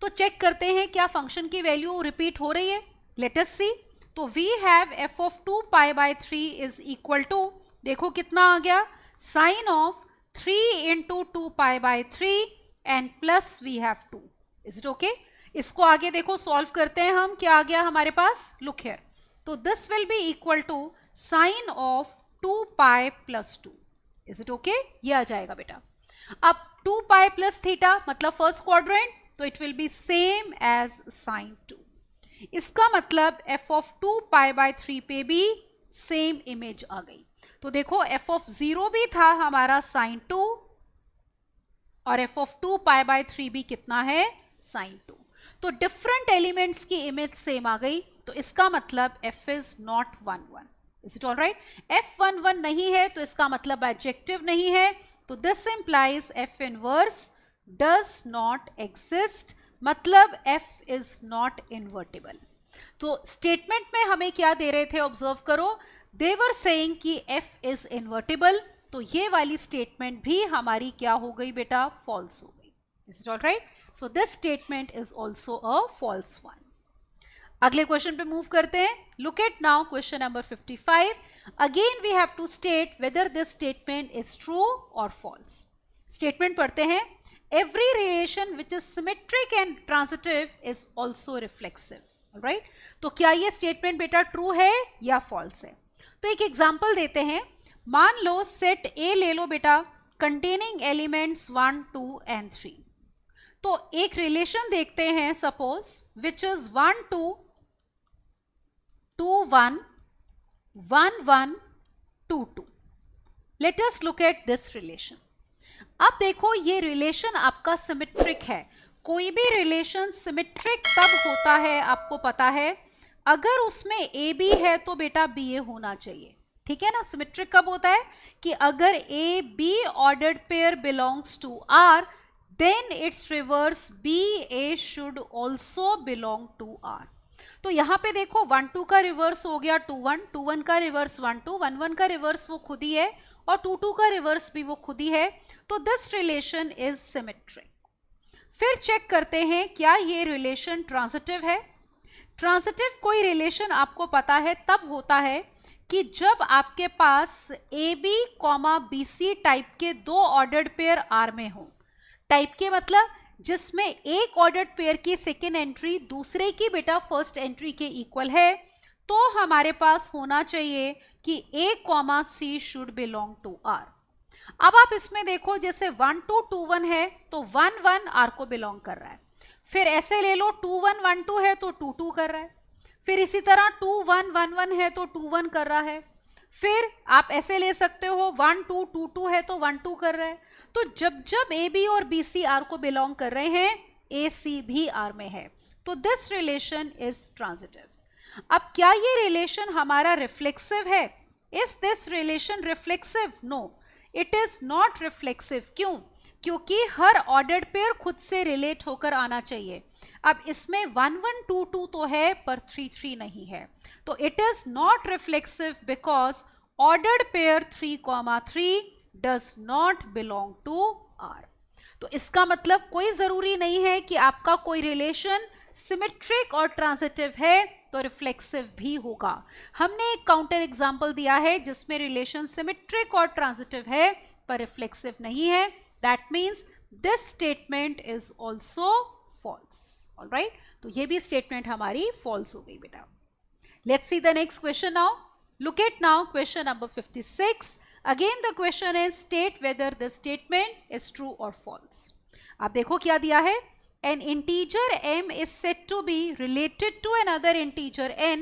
तो चेक करते हैं क्या फंक्शन की वैल्यू रिपीट हो रही है। Let us see. तो we have f of 2 pi by 3 is equal to, देखो कितना आ गया, sine of 3 into 2 pi by 3 and plus we have 2। Is it okay? इसको आगे देखो सॉल्व करते हैं हम, क्या आ गया हमारे पास, लुक हियर। तो this will be equal to sine of 2 pi plus 2। Is it okay? ये आ जाएगा बेटा। अब 2 पाई प्लस थीटा मतलब फर्स्ट क्वाड्रेंट, तो it will be same as sine 2। इसका मतलब f ऑफ 2 पाई बाय 3 पे भी सेम इमेज आ गई। तो देखो f ऑफ 0 भी था हमारा साइन 2 और f ऑफ 2 पाई बाय 3 भी कितना है, साइन 2। तो डिफरेंट एलिमेंट्स की इमेज सेम आ गई, तो इसका मतलब f is not 1 1। Is it all right? f 1 1 नहीं है तो इसका मतलब बाइजेक्टिव नहीं है, तो this implies f inverse does not exist, मतलब f इज नॉट इन्वर्टिबल। तो स्टेटमेंट में हमें क्या दे रहे थे, ऑब्जर्व करो, दे वर सेइंग कि f इज इन्वर्टिबल, तो ये वाली स्टेटमेंट भी हमारी क्या हो गई बेटा, फॉल्स हो गई। Is it all right? So this statement is also a false one. अगले क्वेश्चन पे मूव करते हैं। Look at now question number 55। Again we have to state whether this statement is true और फॉल्स। स्टेटमेंट पढ़ते हैं। Every relation which is symmetric and transitive is also reflexive. Alright? तो क्या ये स्टेटमेंट बेटा ट्रू है या फॉल्स है? तो एक एग्जांपल देते हैं। मान लो सेट A ले लो बेटा, कंटेनिंग एलिमेंट्स 1 2 and 3। तो एक रिलेशन देखते हैं, suppose which is 1 2 2 1 1 1 2 2। Let us look at this relation. अब देखो ये रिलेशन आपका सिमेट्रिक है। कोई भी रिलेशन सिमेट्रिक तब होता है, आपको पता है, अगर उसमें ए बी है तो बेटा बी ए होना चाहिए, ठीक है ना। सिमेट्रिक कब होता है कि अगर A B ordered pair belongs to R, then its reverse B A should also belong to R. तो यहां पे देखो 1 2 का रिवर्स हो गया 2 1, 2 1 का रिवर्स 1 2, 1 1 का रिवर्स वो खुद ही है और 2 2 का रिवर्स भी वो खुद ही है। तो दिस रिलेशन इज सिमेट्रिक। फिर चेक करते हैं क्या ये रिलेशन ट्रांजिटिव है। ट्रांजिटिव कोई रिलेशन आपको पता है तब होता है कि जब आपके पास A B comma B C type के दो ऑर्डर्ड पेयर आर में हो। टाइप के मतलब जिसमें एक ऑर्डर्ड पेयर की सेकेंड एंट्री दूसरे की बेटा फर्स्ट एंट्री के इक्वल है, तो हमारे पास होना चाहिए कि A comma C should belong to R. अब आप इसमें देखो जैसे 1 2 2 1 है तो 1 1 आर को बिलोंग कर रहा है। फिर ऐसे ले लो 2 1 1 2 है तो 2 2 कर रहा है। फिर इसी तरह 2 1 1 1 है तो 2 1 कर रहा है। फिर आप ऐसे ले सकते हो 1 2 2 2 है तो 1 2 कर रहा है। तो जब जब ए बी और बी सी आर को बिलोंग कर रहे हैं, ए सी भी आर में है, तो दिस रिलेशन इज ट्रांजिटिव। अब क्या ये रिलेशन हमारा रिफ्लेक्सिव है? Is this relation reflexive? No, it is not reflexive. क्यों? क्योंकि हर ऑर्डर्ड पेयर खुद से रिलेट होकर आना चाहिए। अब इसमें 1 1 2 2 तो है पर 3 3 नहीं है, तो it is not reflexive because ordered pair 3, 3 does not belong to R. तो इसका मतलब कोई जरूरी नहीं है कि आपका कोई रिलेशन सिमेट्रिक और ट्रांजिटिव है तो रिफ्लेक्सिव भी होगा। हमने एक काउंटर एग्जांपल दिया है जिसमें रिलेशन सिमेट्रिक और ट्रांजिटिव है पर रिफ्लेक्सिव नहीं है। That means this statement is also false. Alright, तो ये भी स्टेटमेंट हमारी फॉल्स हो गई बेटा। Let's see the next question now. Look at now question number 56। Again the question is state whether the statement is true और फॉल्स। आप देखो क्या दिया है। An integer m is said to be related to another integer n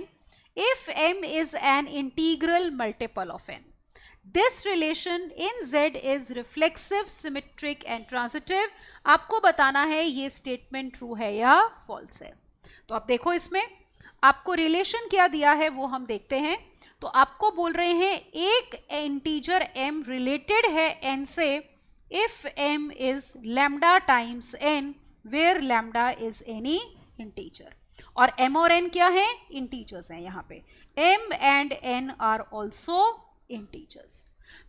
if m is an integral multiple of n. This relation in Z is reflexive, symmetric and transitive. आपको बताना है ये स्टेटमेंट ट्रू है या फॉल्स है। तो आप देखो इसमें आपको रिलेशन क्या दिया है वो हम देखते हैं। तो आपको बोल रहे हैं एक इंटीजर m रिलेटेड है n से if m is lambda times n where lambda is any integer। और m और n क्या है? इंटीजर्स हैं। यहाँ पे m and n are also integers।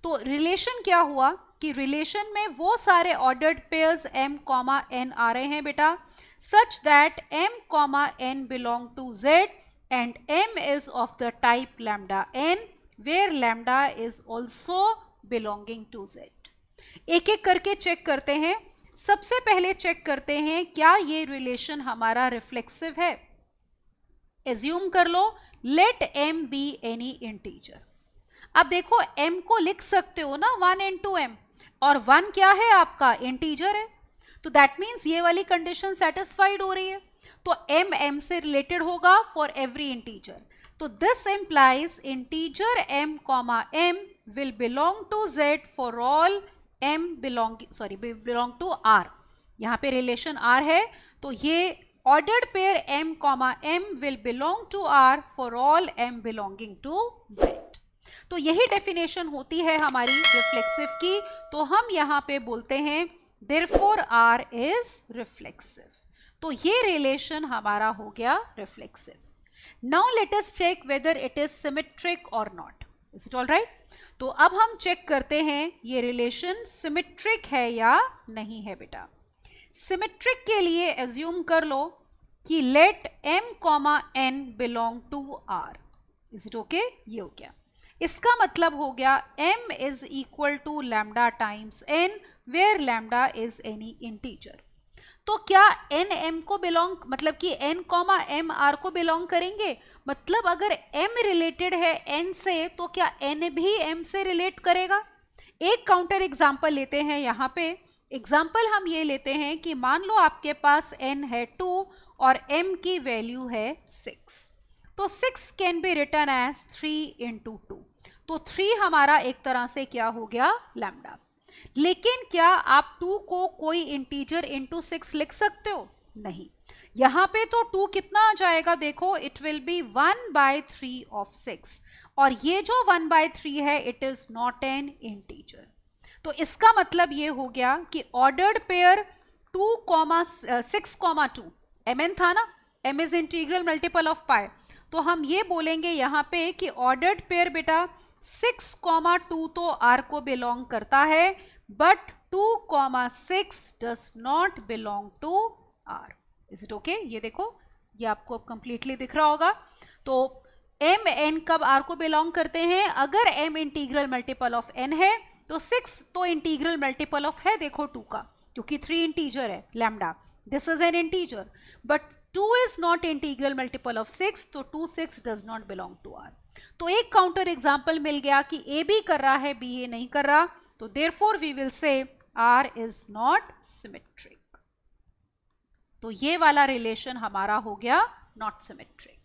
तो रिलेशन क्या हुआ कि रिलेशन में वो सारे ordered pairs m comma n आ रहे हैं बेटा, such that m comma n belong to Z and m is of the type lambda n where lambda is also belonging to Z। एक एक करके चेक करते हैं। सबसे पहले चेक करते हैं क्या ये रिलेशन हमारा रिफ्लेक्सिव है। एज्यूम कर लो let m be any integer. अब देखो m को लिख सकते हो ना 1 into m, और 1 क्या है आपका? इंटीजर है। तो दैट मीन्स ये वाली कंडीशन सेटिस्फाइड हो रही है। तो m से रिलेटेड होगा फॉर एवरी इंटीजर। तो this implies integer m comma m will belong to Z for all m belong to r। यहाँ पे रिलेशन r है तो ये ordered pair m comma m will belong to r for all m belonging to Z। तो यही डेफिनेशन होती है हमारी रिफ्लेक्सिव की। तो हम यहाँ पे बोलते हैं देयरफॉर r इज रिफ्लेक्सिव। तो ये रिलेशन हमारा हो गया reflexive. Now let us check whether it is symmetric और not. Is it all right? तो अब हम चेक करते हैं ये रिलेशन सिमेट्रिक है या नहीं है बेटा। सिमेट्रिक के लिए एज्यूम कर लो कि let m comma n belong to r। Is it okay? ये हो गया। इसका मतलब हो गया m is equal to lambda times n where lambda is any integer. तो क्या n m को बिलोंग, मतलब कि n कॉमा m r को बिलोंग करेंगे? मतलब अगर m रिलेटेड है n से तो क्या n भी m से रिलेट करेगा? एक काउंटर एग्जांपल लेते हैं। यहाँ पे एग्जांपल हम ये लेते हैं कि मान लो आपके पास n है 2 और m की वैल्यू है 6। तो 6 can be written as 3 into 2। तो 3 हमारा एक तरह से क्या हो गया, लैम्डा। लेकिन क्या आप 2 को कोई इंटीजर इंटू 6 लिख सकते हो? नहीं। यहां पे तो 2 कितना आ जाएगा, देखो इट विल बी 1/3 ऑफ 6, और ये जो 1/3 है it is not an integer. तो इसका मतलब ये हो गया कि ऑर्डर्ड पेयर 6,2 mn था ना, m is integral multiple of pi, तो हम ये बोलेंगे यहां पे कि ऑर्डर्ड पेयर बेटा 6,2 तो R को बिलोंग करता है, but 2,6 does not belong to R। Is it okay? ये देखो, ये आपको अब कंप्लीटली दिख रहा होगा। तो m n कब R को बिलोंग करते हैं? अगर m integral multiple of n है तो 6 तो इंटीग्रल मल्टीपल ऑफ है देखो 2 का, क्योंकि 3 इंटीजर है lambda, this is an integer, but 2 is not integral multiple of 6, तो 2 6 does not belong to R। तो एक काउंटर एग्जाम्पल मिल गया कि A भी कर रहा है, B ये नहीं कर रहा, तो therefore we will say R is not symmetric. तो ये वाला रिलेशन हमारा हो गया नॉट सिमेट्रिक।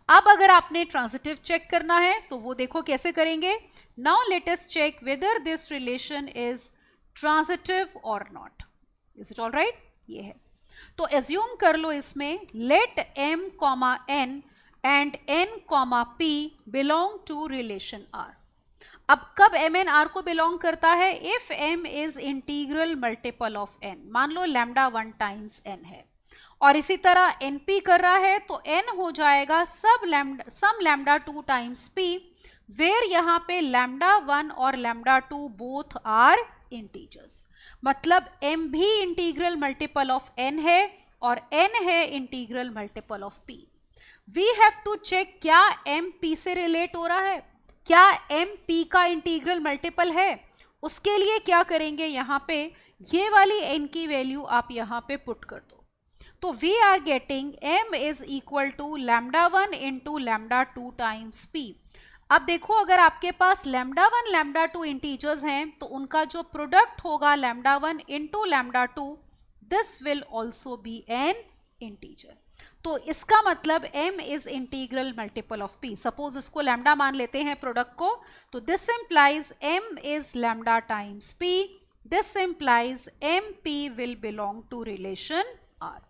अब अगर आपने ट्रांजिटिव चेक करना है तो वो देखो कैसे करेंगे। Now let us check whether this relation is transitive और not. Is it all right? ये है। तो एज्यूम कर लो इसमें let m, n and n, p belong to relation R। अब कब mn R को बिलोंग करता है? If m is integral multiple of n, मान लो लैम्डा 1 टाइम्स n है, और इसी तरह np कर रहा है तो n हो जाएगा some lambda 2 times p, where यहां पे लैम्डा 1 और लैम्डा 2 बोथ आर इंटीजर्स। मतलब m भी इंटीग्रल मल्टीपल ऑफ n है और n है integral multiple of p। We have to check क्या m p से रिलेट हो रहा है, क्या m p का इंटीग्रल मल्टीपल है। उसके लिए क्या करेंगे, यहां पे ये वाली n की वैल्यू आप यहां पे पुट कर दो, तो we are getting m is equal to lambda 1 into lambda 2 times p। अब देखो अगर आपके पास लैम्डा 1 लैम्डा 2 इंटीजर्स हैं तो उनका जो प्रोडक्ट होगा lambda 1 into lambda 2, this will also be an integer. तो इसका मतलब m is integral multiple of p। Suppose इसको लैम्डा मान लेते हैं प्रोडक्ट को, तो this implies m is lambda times p, this implies mp will belong to relation R।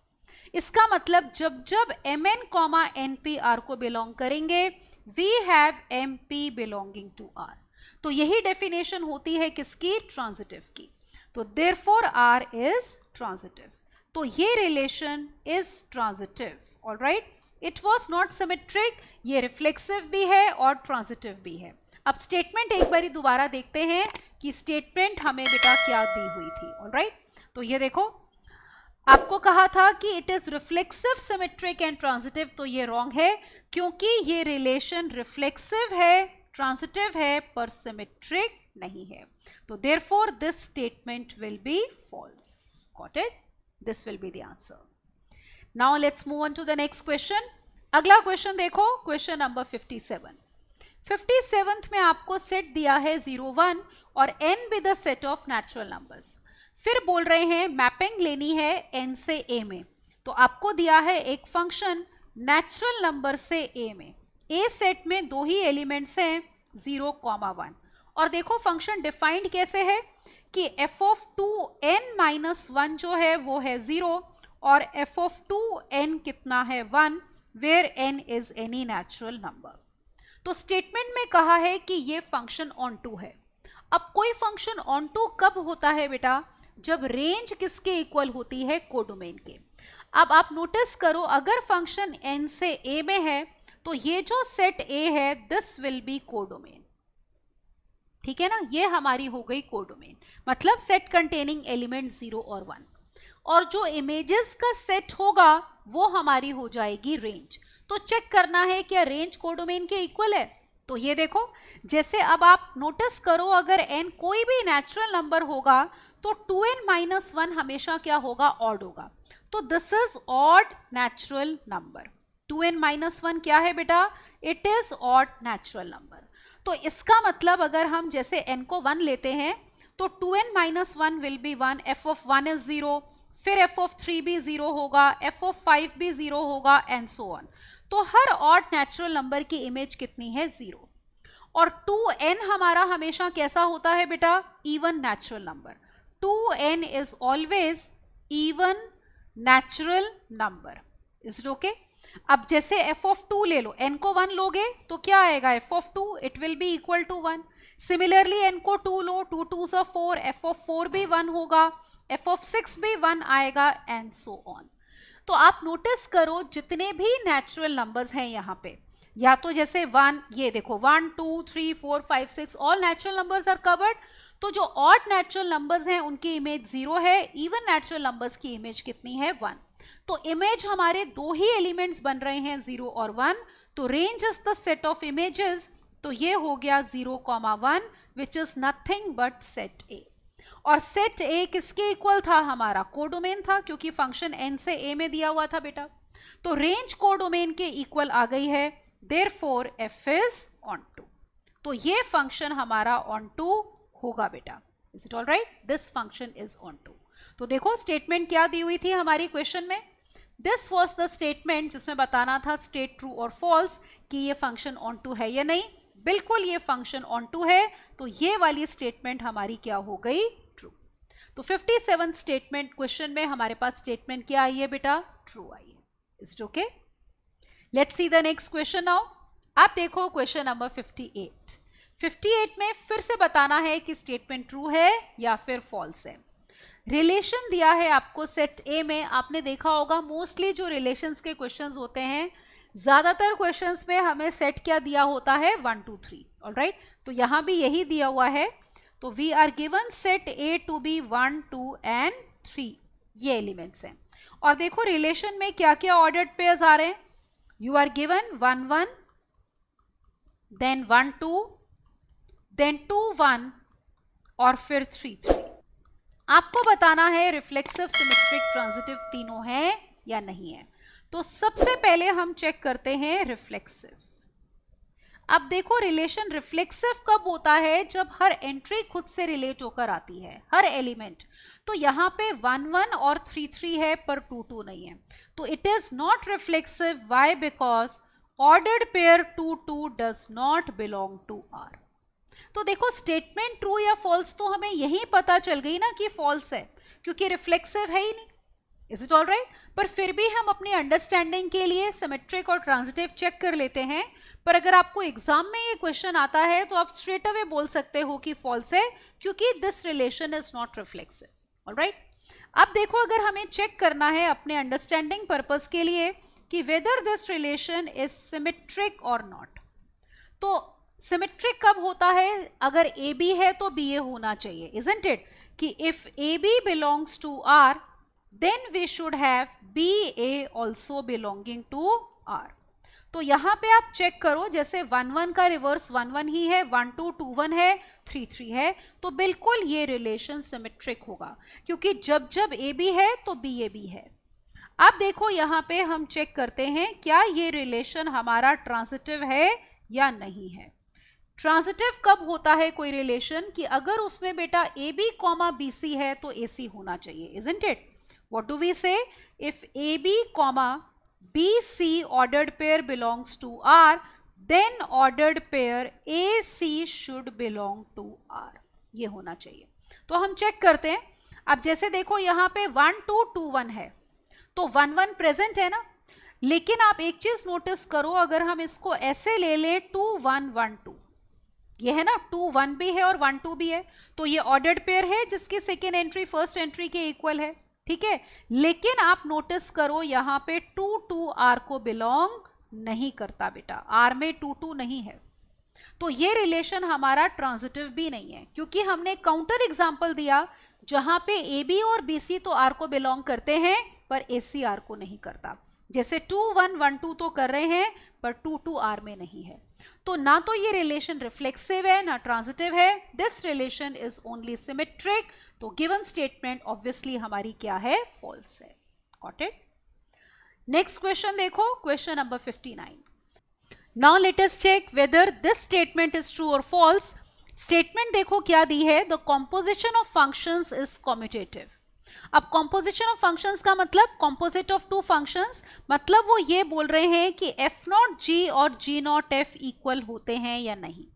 इसका मतलब जब जब mn, np R को बिलोंग करेंगे, we have mp belonging to R। तो यही डेफिनेशन होती है किसकी? ट्रांजिटिव की। तो देयरफॉर R इज ट्रांजिटिव। तो ये relation is transitive. Alright, it was not symmetric, ये रिफ्लेक्सिव भी है और ट्रांजिटिव भी है। अब स्टेटमेंट एक बारी दोबारा देखते हैं कि स्टेटमेंट हमें बेटा क्या दी हुई थी। ऑलराइट, तो ये देखो आपको कहा था कि it is reflexive, symmetric and transitive, तो ये रॉन्ग है क्योंकि ये रिलेशन रिफ्लेक्सिव है, ट्रांजिटिव है, पर सिमेट्रिक नहीं है। तो therefore this statement will be false. Got it? This will be the answer. Now let's move on to the next question. अगला क्वेश्चन देखो, क्वेश्चन नंबर 57। 57th में आपको सेट दिया है 0 1 और n with the set of natural numbers. फिर बोल रहे हैं मैपिंग लेनी है n से a में, तो आपको दिया है एक फंक्शन नेचुरल नंबर से a में। a सेट में दो ही एलिमेंट्स हैं 0, 1, और देखो फंक्शन डिफाइंड कैसे है कि f ऑफ 2n-1 जो है वो है 0 और f ऑफ 2n कितना है 1, where n is any natural number. तो स्टेटमेंट में कहा है कि ये फंक्शन ऑन टू है। अब कोई फंक्शन ऑन टू कब होता है बेटा? जब रेंज किसके इक्वल होती है? कोडोमेन के। अब आप नोटिस करो अगर फंक्शन n से a में है तो ये जो सेट a है दिस विल बी कोडोमेन। ठीक है ना, ये हमारी हो गई कोडोमेन, मतलब सेट कंटेनिंग एलिमेंट 0 और 1, और जो इमेजेस का सेट होगा वो हमारी हो जाएगी रेंज। तो चेक करना है क्या रेंज कोडोमेन के इक्वल है। तो ये देखो, जैसे अब आप नोटिस करो अगर n कोई भी नेचुरल नंबर होगा तो 2n-1 हमेशा क्या होगा? ऑड होगा। तो this is odd natural number. 2n-1 क्या है बेटा? It is odd natural number. तो इसका मतलब अगर हम जैसे n को 1 लेते हैं तो 2n-1 will be 1, f of 1 is 0, फिर f ऑफ 3 भी 0 होगा, f ऑफ 5 भी 0 होगा, एंड सो ऑन। तो हर ऑड नेचुरल नंबर की इमेज कितनी है? 0। और 2n हमारा हमेशा कैसा होता है बेटा, even natural number. 2n is always even natural number. Is it okay? अब जैसे f of 2 ले लो, n को 1 लोगे तो क्या आएगा f of 2, it will be equal to 1। Similarly n को 2 लो, 2 2 सा 4, f of 4 भी 1 होगा, f of 6 भी 1 आएगा एंड सो ऑन। तो आप नोटिस करो जितने भी नेचुरल नंबर्स हैं यहाँ पे, या तो जैसे 1, ये देखो 1 2 3 4 5 6 all natural numbers are covered. तो जो ऑड नेचुरल नंबर्स हैं उनकी इमेज 0 है, इवन नेचुरल नंबर्स की इमेज कितनी है, 1। तो इमेज हमारे दो ही एलिमेंट्स बन रहे हैं 0 और 1, तो range is the set of images. तो ये हो गया 0, 1 which is nothing but set ए। और सेट ए किसके इक्वल था, हमारा कोडोमेन था, क्योंकि फंक्शन n से a में दिया हुआ था बेटा। तो रेंज कोडोमेन के इक्वल आ गई है, therefore f is onto. तो ये फंक्शन हमारा ऑन टू होगा बेटा। Is it all right? This function is onto. तो देखो स्टेटमेंट क्या दी हुई थी हमारी क्वेश्चन में, दिस वॉज द स्टेटमेंट जिसमें बताना था स्टेट ट्रू और फॉल्स कि ये फंक्शन ऑन टू है या नहीं। बिल्कुल ये फंक्शन ऑन टू है, तो ये वाली स्टेटमेंट हमारी क्या हो गई, ट्रू। तो 57 स्टेटमेंट क्वेश्चन में हमारे पास स्टेटमेंट क्या आई है बेटा, ट्रू आई है। Is it okay? Let's see the next question now. आप देखो क्वेश्चन नंबर 58। 58 में फिर से बताना है कि स्टेटमेंट ट्रू है या फिर फॉल्स है। रिलेशन दिया है आपको सेट ए में। आपने देखा होगा मोस्टली जो रिलेशंस के क्वेश्चंस होते हैं, ज्यादातर क्वेश्चंस में हमें सेट क्या दिया होता है, 1 2 3। ऑलराइट, तो यहां भी यही दिया हुआ है। तो we are given set A to be 1 2 and 3, ये एलिमेंट्स हैं। और देखो रिलेशन में क्या क्या ऑर्डर्ड पेयर्स आ रहे हैं। You are given 1 1, then 1 2, then 2 1 और फिर 3 3। आपको बताना है रिफ्लेक्सिव, सिमेट्रिक, ट्रांजिटिव तीनों हैं या नहीं है। तो सबसे पहले हम चेक करते हैं रिफ्लेक्सिव। अब देखो रिलेशन रिफ्लेक्सिव कब होता है, जब हर एंट्री खुद से रिलेट होकर आती है, हर एलिमेंट। तो यहाँ पे 1 1 और 3 3 है पर 2 2 नहीं है, तो it is not reflexive. Why? Because ordered pair 2 2 does not belong to R. तो देखो स्टेटमेंट ट्रू या फॉल्स तो हमें यही पता चल गई ना कि फॉल्स है, क्योंकि रिफ्लेक्सिव है ही नहीं। Is it all right? पर फिर भी हम अपनी अंडरस्टैंडिंग के लिए सिमेट्रिक और ट्रांजिटिव चेक कर लेते हैं। पर अगर आपको एग्जाम में ये क्वेश्चन आता है तो आप स्ट्रेट अवे बोल सकते हो कि फॉल्स है, क्योंकि this relation is not reflexive. All right, अब देखो अगर हमें चेक करना है अपने अंडरस्टैंडिंग पर्पस के लिए कि weather this relation is symmetric और नॉट। तो सिमेट्रिक कब होता है, अगर ए बी है तो बी ए होना चाहिए, इजंट इट? कि if A B belongs to R then we should have B A also belonging to R. तो यहां पे आप चेक करो, जैसे 1 1 का रिवर्स 1 1 ही है, 1 2 2 1 है, 3 3 है, तो बिल्कुल ये रिलेशन सिमेट्रिक होगा, क्योंकि जब जब ए बी है तो बी ए बी है। अब देखो यहां पे हम चेक करते हैं क्या ये रिलेशन हमारा ट्रांजिटिव है या नहीं है। ट्रांजिटिव कब होता है कोई रिलेशन, कि अगर उसमें बेटा A B comma B C है तो ए सी होना चाहिए, isn't it? What do we say? If A B comma B C ordered pair belongs to R then ordered pair A C should belong to R, ये होना चाहिए। तो हम चेक करते हैं। अब जैसे देखो यहाँ पे 1 2 2 1 है, तो 1 1 प्रेजेंट है ना, लेकिन आप एक चीज नोटिस करो, अगर हम इसको ऐसे ले ले 2 1 1 2, ये है ना, 2 1 भी है और 1 2 भी है, तो ये ऑर्डर्ड पेयर है जिसकी सेकेंड एंट्री फर्स्ट एंट्री के इक्वल है, ठीक है। लेकिन आप नोटिस करो यहाँ पे 2 2 आर को बिलोंग नहीं करता बेटा, आर में 2 2 नहीं है, तो ये रिलेशन हमारा ट्रांजिटिव भी नहीं है, क्योंकि हमने काउंटर एग्जांपल दिया जहां पे ए बी और बी सी तो आर को बिलोंग करते हैं पर ए सी आर को नहीं करता। जैसे 2 1 1 2 तो कर रहे हैं पर 2 2 आर में नहीं है, तो ना तो ये रिलेशन रिफ्लेक्सिव है ना ट्रांजिटिव है, this relation is only symmetric. तो गिवन स्टेटमेंट ऑब्वियसली हमारी क्या है, फॉल्स है। Got it? नेक्स्ट क्वेश्चन देखो, question number 59। Now let us check whether this statement is true और फॉल्स। स्टेटमेंट देखो क्या दी है, the composition of functions is commutative. अब कॉम्पोजिशन ऑफ फंक्शंस का मतलब कॉम्पोजिट ऑफ टू फंक्शंस, मतलब वो ये बोल रहे हैं कि f नॉट g और g नॉट f इक्वल होते हैं या नहीं।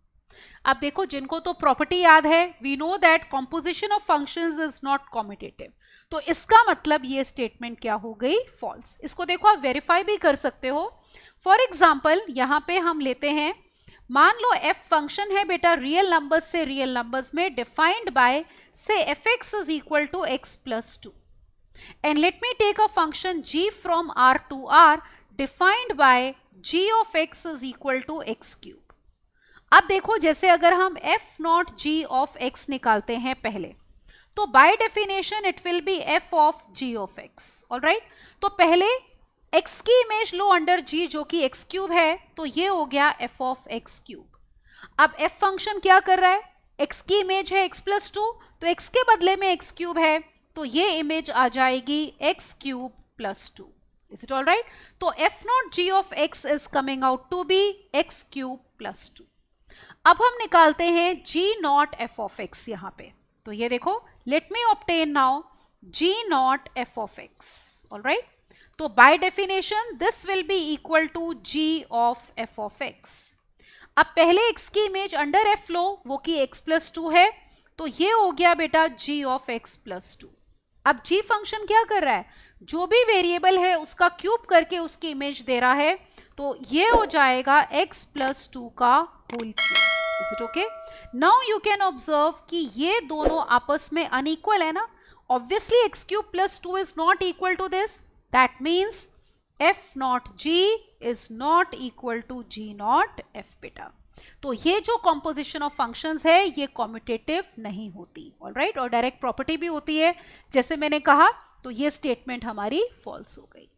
अब देखो जिनको तो प्रॉपर्टी याद है, we know that composition of functions is not commutative, तो इसका मतलब ये स्टेटमेंट क्या हो गई, फॉल्स। इसको देखो आप वेरीफाई भी कर सकते हो। फॉर एग्जाम्पल यहां पे हम लेते हैं, मान लो f फंक्शन है बेटा रियल नंबर्स से रियल नंबर्स में defined by say fx is equal to x plus 2 and let me take a function g from r to r defined by g of x is equal to x cube। अब देखो जैसे अगर हम f not g of x निकालते हैं पहले, तो by definition it will be f of g of x, alright. तो पहले x की इमेज लो अंडर g जो कि x क्यूब है, तो ये हो गया f ऑफ x क्यूब। अब f फंक्शन क्या कर रहा है, x की इमेज है x प्लस 2, तो x के बदले में x क्यूब है, तो ये इमेज आ जाएगी x cube plus 2। Is it all right? तो f not g of x is coming out to be x cube plus 2। अब हम निकालते हैं g not f of x यहाँ पे, तो ये देखो let me obtain now g not f of x, all right. तो by definition this will be equal to g of f of x। अब पहले x की इमेज अंडर f लो, वो की x प्लस 2 है, तो ये हो गया बेटा g ऑफ x प्लस 2। अब g फंक्शन क्या कर रहा है, जो भी वेरिएबल है उसका क्यूब करके उसकी इमेज दे रहा है, तो ये हो जाएगा x प्लस 2 का whole cube. Is it okay? Now you can observe कि ये दोनों आपस में अनइक्वल है ना, obviously x cube plus 2 is not equal to this, that means f not g is not equal to g not f बेटा। तो ये जो कॉम्पोजिशन ऑफ फंक्शंस है ये कॉम्यूटेटिव नहीं होती, ऑलराइट, और डायरेक्ट प्रॉपर्टी भी होती है जैसे मैंने कहा, तो ये स्टेटमेंट हमारी फॉल्स हो गई।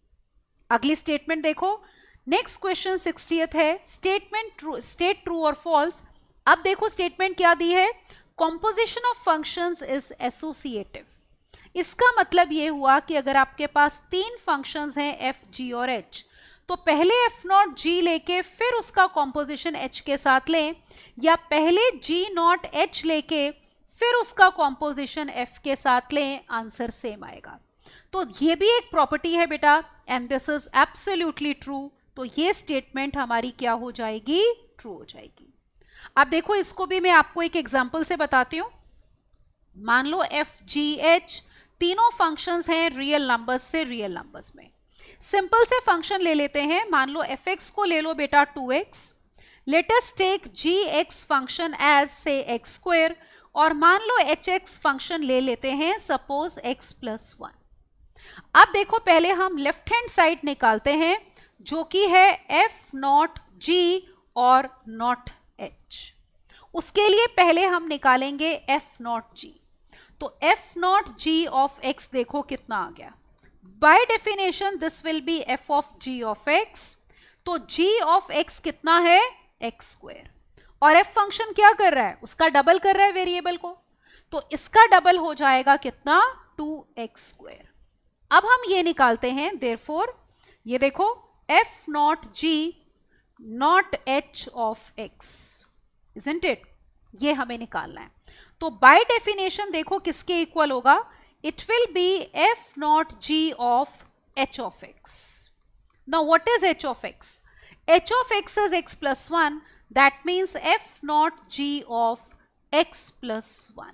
अगली स्टेटमेंट देखो, नेक्स्ट क्वेश्चन 60th है, स्टेट ट्रू और फॉल्स। अब देखो स्टेटमेंट क्या दी है, composition of functions is associative. इसका मतलब ये हुआ कि अगर आपके पास तीन फंक्शंस हैं f, g और h, तो पहले f नॉट g लेके फिर उसका कॉम्पोजिशन h के साथ लें, या पहले g नॉट h लेके फिर उसका कॉम्पोजिशन f के साथ लें, आंसर सेम आएगा। तो ये भी एक प्रॉपर्टी है बेटा, and this is absolutely true. तो ये स्टेटमेंट हमारी क्या हो जाएगी, ट्रू हो जाएगी। अब देखो इसको भी मैं आपको एक एग्जांपल से बताती हूँ। मान लो f, g, h तीनों फंक्शंस हैं रियल नंबर्स से रियल नंबर्स में। सिंपल से फंक्शन ले लेते हैं, मान लो fx को ले लो बेटा 2x, let us take gx function as say x square, और मान लो hx फंक्शन ले लेते हैं सपोज x प्लस 1। अब देखो पहले हम लेफ्ट हैंड साइड निकालते हैं जो कि है f नॉट g और नॉट h। उसके लिए पहले हम निकालेंगे f नॉट g, तो f not g of x देखो कितना आ गया, bye definition this will be f of g of x। तो g ऑफ x कितना है, x स्क्वायर, और f फंक्शन क्या कर रहा है, उसका डबल कर रहा है वेरिएबल को, तो इसका डबल हो जाएगा कितना, 2x स्क्वायर। अब हम ये निकालते हैं, देयरफॉर ये देखो f not g not h of x, isn't it, ये हमें निकालना है। तो बाय डेफिनेशन देखो किसके इक्वल होगा, it will be f not g of h of x। Now what is h of x? h of x is x plus 1, that means f not g of x plus 1।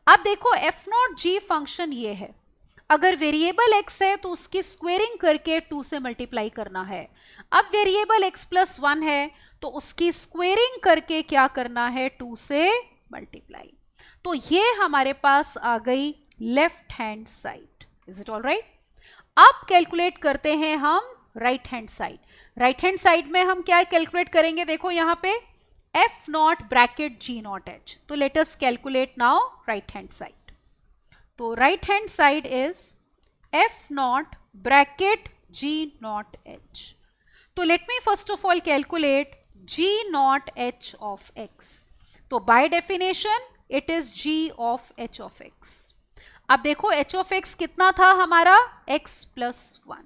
अब देखो f नॉट g फंक्शन ये है, अगर वेरिएबल x है तो उसकी स्क्वेयरिंग करके 2 से मल्टीप्लाई करना है। अब वेरिएबल x प्लस 1 है तो उसकी स्क्वेयरिंग करके क्या करना है, 2 से मल्टीप्लाई। तो ये हमारे पास आ गई left hand side. Is it all right? अब कैलकुलेट करते हैं हम right hand side. Right hand side में हम क्या कैलकुलेट करेंगे, देखो यहाँ पे f not bracket g not h। तो let us calculate now right hand side. तो राइट hand side is f not bracket g not h। तो let me first of all calculate g not h of x। तो by definition it is g of h of x। अब देखो h ऑफ x कितना था हमारा, x प्लस 1,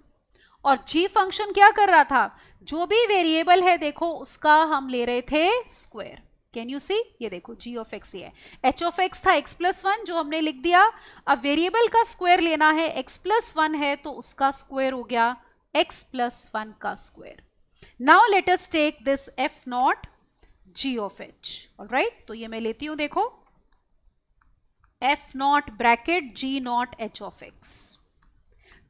और g फंक्शन क्या कर रहा था, जो भी वेरिएबल है देखो उसका हम ले रहे थे स्क्वायर। कैन यू सी, ये देखो g ऑफ x ये है, h ऑफ x था x प्लस 1 जो हमने लिख दिया। अब वेरिएबल का स्क्वायर लेना है, x प्लस 1 है तो उसका स्क्वायर हो गया x प्लस 1 का square. Now let us take this f not g of h. Alright, तो ये मैं लेती हूं, देखो f not bracket g not h of x.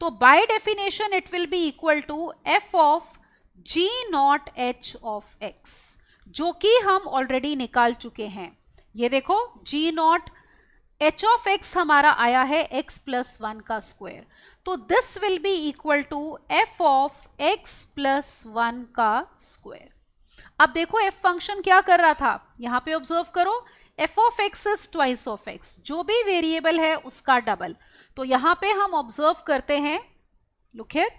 तो by definition it will be equal to f of g not h of x, जो कि हम ऑलरेडी निकाल चुके हैं. ये देखो g not h of x हमारा आया है x प्लस 1 का स्क्वायर, तो this will be equal to f of x plus 1 का स्क्वायर. अब देखो f फंक्शन क्या कर रहा था, यहां पे ऑब्जर्व करो, f of x is twice of x, जो भी वेरिएबल है उसका डबल. तो यहां पे हम ऑब्जर्व करते हैं, लुक हियर,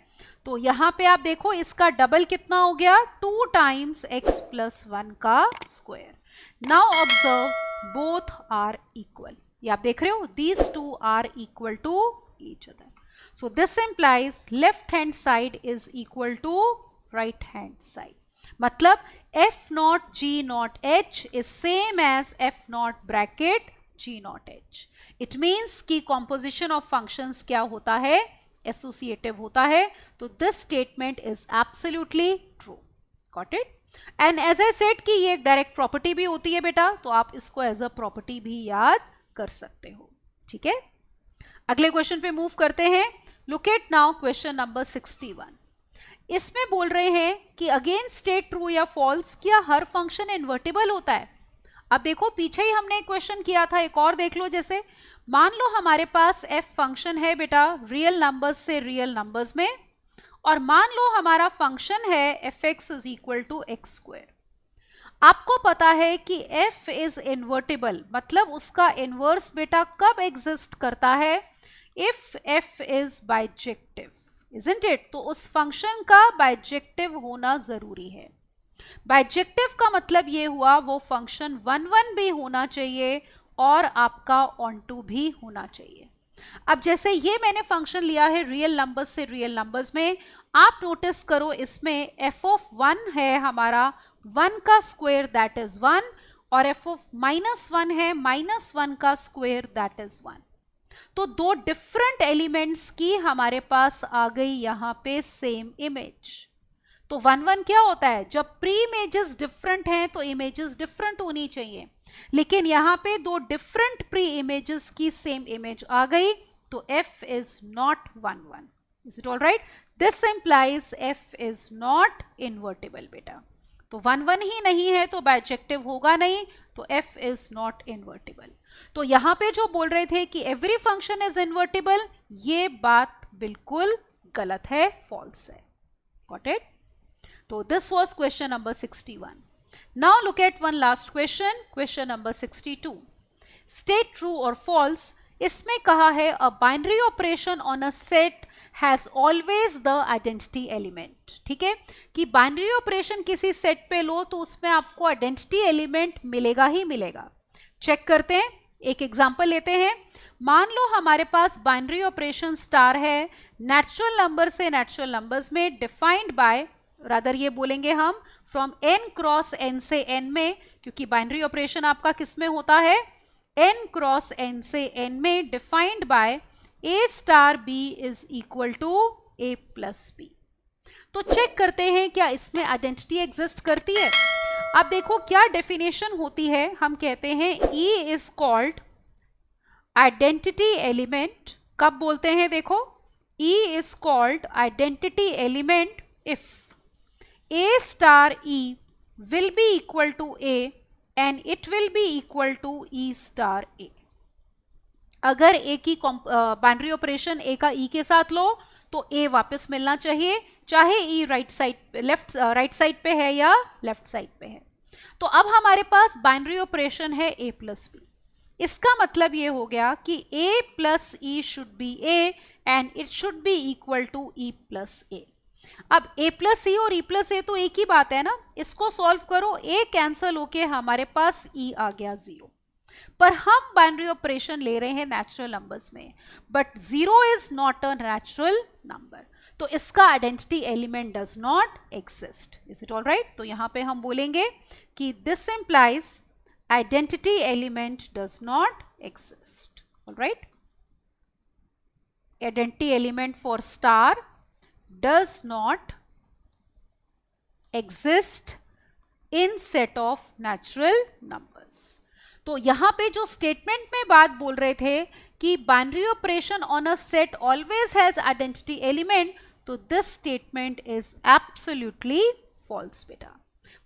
तो यहां पे आप देखो इसका डबल कितना हो गया, 2 टाइम्स x प्लस 1 का square. Now observe both are equal, ये आप देख रहे हो, these two are equal to each other. So this implies left hand side is equal to right hand side. मतलब f not g not h is same as f not bracket g not h. It means कि कॉम्पोजिशन ऑफ फंक्शंस क्या होता है, एसोसिएटिव होता है. तो this statement is absolutely true. Got it? And as I said कि ये एक डायरेक्ट प्रॉपर्टी भी होती है बेटा, तो आप इसको एज अ प्रॉपर्टी भी याद कर सकते हो. ठीक है, अगले क्वेश्चन पे मूव करते हैं. Look at now question number 61. इसमें बोल रहे हैं कि अगेन स्टेट ट्रू या फॉल्स, क्या हर फंक्शन इन्वर्टिबल होता है. अब देखो पीछे ही हमने एक क्वेश्चन किया था, एक और देख लो. जैसे मान लो हमारे पास f फंक्शन है बेटा रियल नंबर्स से रियल नंबर्स में, और मान लो हमारा फंक्शन है fx is equal to x square. आपको पता है कि f इज इन्वर्टिबल, मतलब उसका इनवर्स बेटा कब एग्जिस्ट करता है, if f is bijective, isn't it. तो उस फंक्शन का बाइजेक्टिव होना जरूरी है. बाइजेक्टिव का मतलब ये हुआ वो फंक्शन 1 भी होना चाहिए और आपका ऑन टू भी होना चाहिए. अब जैसे ये मैंने फंक्शन लिया है रियल नंबर्स से रियल नंबर्स में, आप नोटिस करो इसमें f ऑफ 1 है हमारा 1 का स्क्वायर दैट इज 1, और f ऑफ -1 है -1 का स्क्वायर दैट इज 1. तो दो डिफरेंट एलिमेंट्स की हमारे पास आ गई यहां पे सेम इमेज. तो 1 क्या होता है, जब प्री इमेजेस डिफरेंट हैं तो इमेजेस डिफरेंट होनी चाहिए, लेकिन यहां पे दो डिफरेंट प्री इमेजेस की सेम इमेज आ गई, तो f is not 1. Is it all right? This implies f is not invertible बेटा. तो 1 ही नहीं है तो बाइजेक्टिव होगा नहीं, तो f इज नॉट इन्वर्टिबल. तो यहां पे जो बोल रहे थे कि एवरी फंक्शन इज इन्वर्टिबल, ये बात बिल्कुल गलत है, फॉल्स है. Got it? So this was question number 61. Now look at one last question, question number 62. State true or false. इसमें कहा है a binary operation on a set has always the identity element. ठीक है, कि बाइनरी ऑपरेशन किसी सेट पे लो तो उसमें आपको आइडेंटिटी एलिमेंट मिलेगा ही मिलेगा. चेक करते हैं, एक एग्जांपल लेते हैं. मान लो हमारे पास बाइनरी ऑपरेशन स्टार है नेचुरल नंबर से नेचुरल नंबर्स में, डिफाइंड बाय, रादर ये बोलेंगे हम फ्रॉम n क्रॉस n से n में, क्योंकि बाइनरी ऑपरेशन आपका किस में होता है, n क्रॉस n से n में, defined by a star b is equal to a plus b. तो चेक करते हैं क्या इसमें आइडेंटिटी एग्जिस्ट करती है. अब देखो क्या डेफिनेशन होती है, हम कहते हैं e is called identity element. कब बोलते हैं, देखो e is called identity element if a star e will be equal to a and it will be equal to e star a. अगर a की बाइनरी ऑपरेशन a का e के साथ लो तो a वापस मिलना चाहिए, चाहे e राइट साइड पे है या लेफ्ट साइड पे है. तो अब हमारे पास बाइनरी ऑपरेशन है a प्लस b. इसका मतलब ये हो गया कि a plus e should be a and it should be equal to e plus a. अब a प्लस e और e प्लस a तो एक ही बात है ना, इसको सॉल्व करो, a कैंसल होके हमारे पास e आ गया 0. पर हम बाइनरी ऑपरेशन ले रहे हैं नेचुरल नंबर्स में, but 0 is not a natural number, तो इसका identity element does not exist. Is it all right? तो यहां पे हम बोलेंगे कि this implies identity element does not exist. All right, identity element for star does not exist in set of natural numbers. तो यहाँ पे जो स्टेटमेंट में बात बोल रहे थे कि binary operation on a set always has identity element, तो this statement is absolutely false बेटा.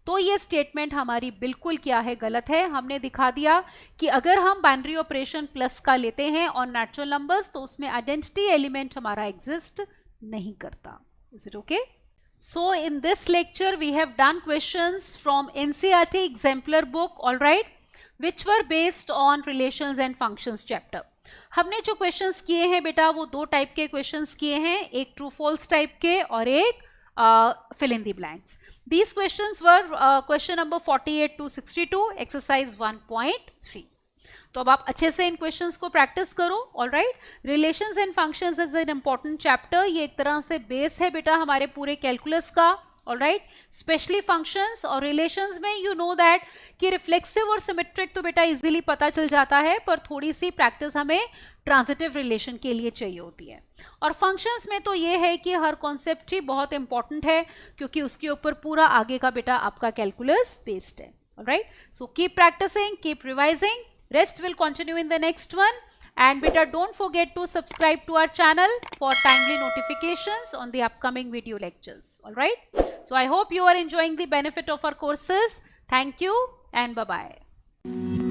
तो ये स्टेटमेंट हमारी बिल्कुल क्या है, गलत है. हमने दिखा दिया कि अगर हम बाइनरी ऑपरेशन प्लस का लेते हैं और नेचुरल नंबर्स तो उसमें आइडेंटिटी एलिमेंट हमारा एग्जिस्ट नहीं करता. Is it okay? So in this lecture we have done questions from NCERT exemplar book, all right, which were based on relations and functions chapter. हमने जो क्वेश्चंस किए हैं बेटा वो दो टाइप के क्वेश्चंस किए हैं, एक ट्रू फॉल्स टाइप के और एक fill in the blanks. These questions were question number 48 to 62, exercise 1.3. तो अब आप अच्छे से इन क्वेश्चंस को प्रैक्टिस करो. All right, relations and functions is an important chapter. ये एक तरह से बेस है बेटा हमारे पूरे कैलकुलस का. ऑल राइट, स्पेशली फंक्शंस और रिलेशंस में यू नो दैट कि रिफ्लेक्सिव और सिमेट्रिक तो बेटा इजीली पता चल जाता है, पर थोड़ी सी प्रैक्टिस हमें ट्रांजिटिव रिलेशन के लिए चाहिए होती है. और फंक्शंस में तो ये है कि हर कॉन्सेप्ट ही बहुत इंपॉर्टेंट है क्योंकि उसके ऊपर पूरा आगे का बेटा आपका कैलकुलस बेस्ड है. All right, so keep practising, keep revising. Rest will continue in the next one, and beta don't forget to subscribe to our channel for timely notifications on the upcoming video lectures. All right, so I hope you are enjoying the benefit of our courses. Thank you and bye bye.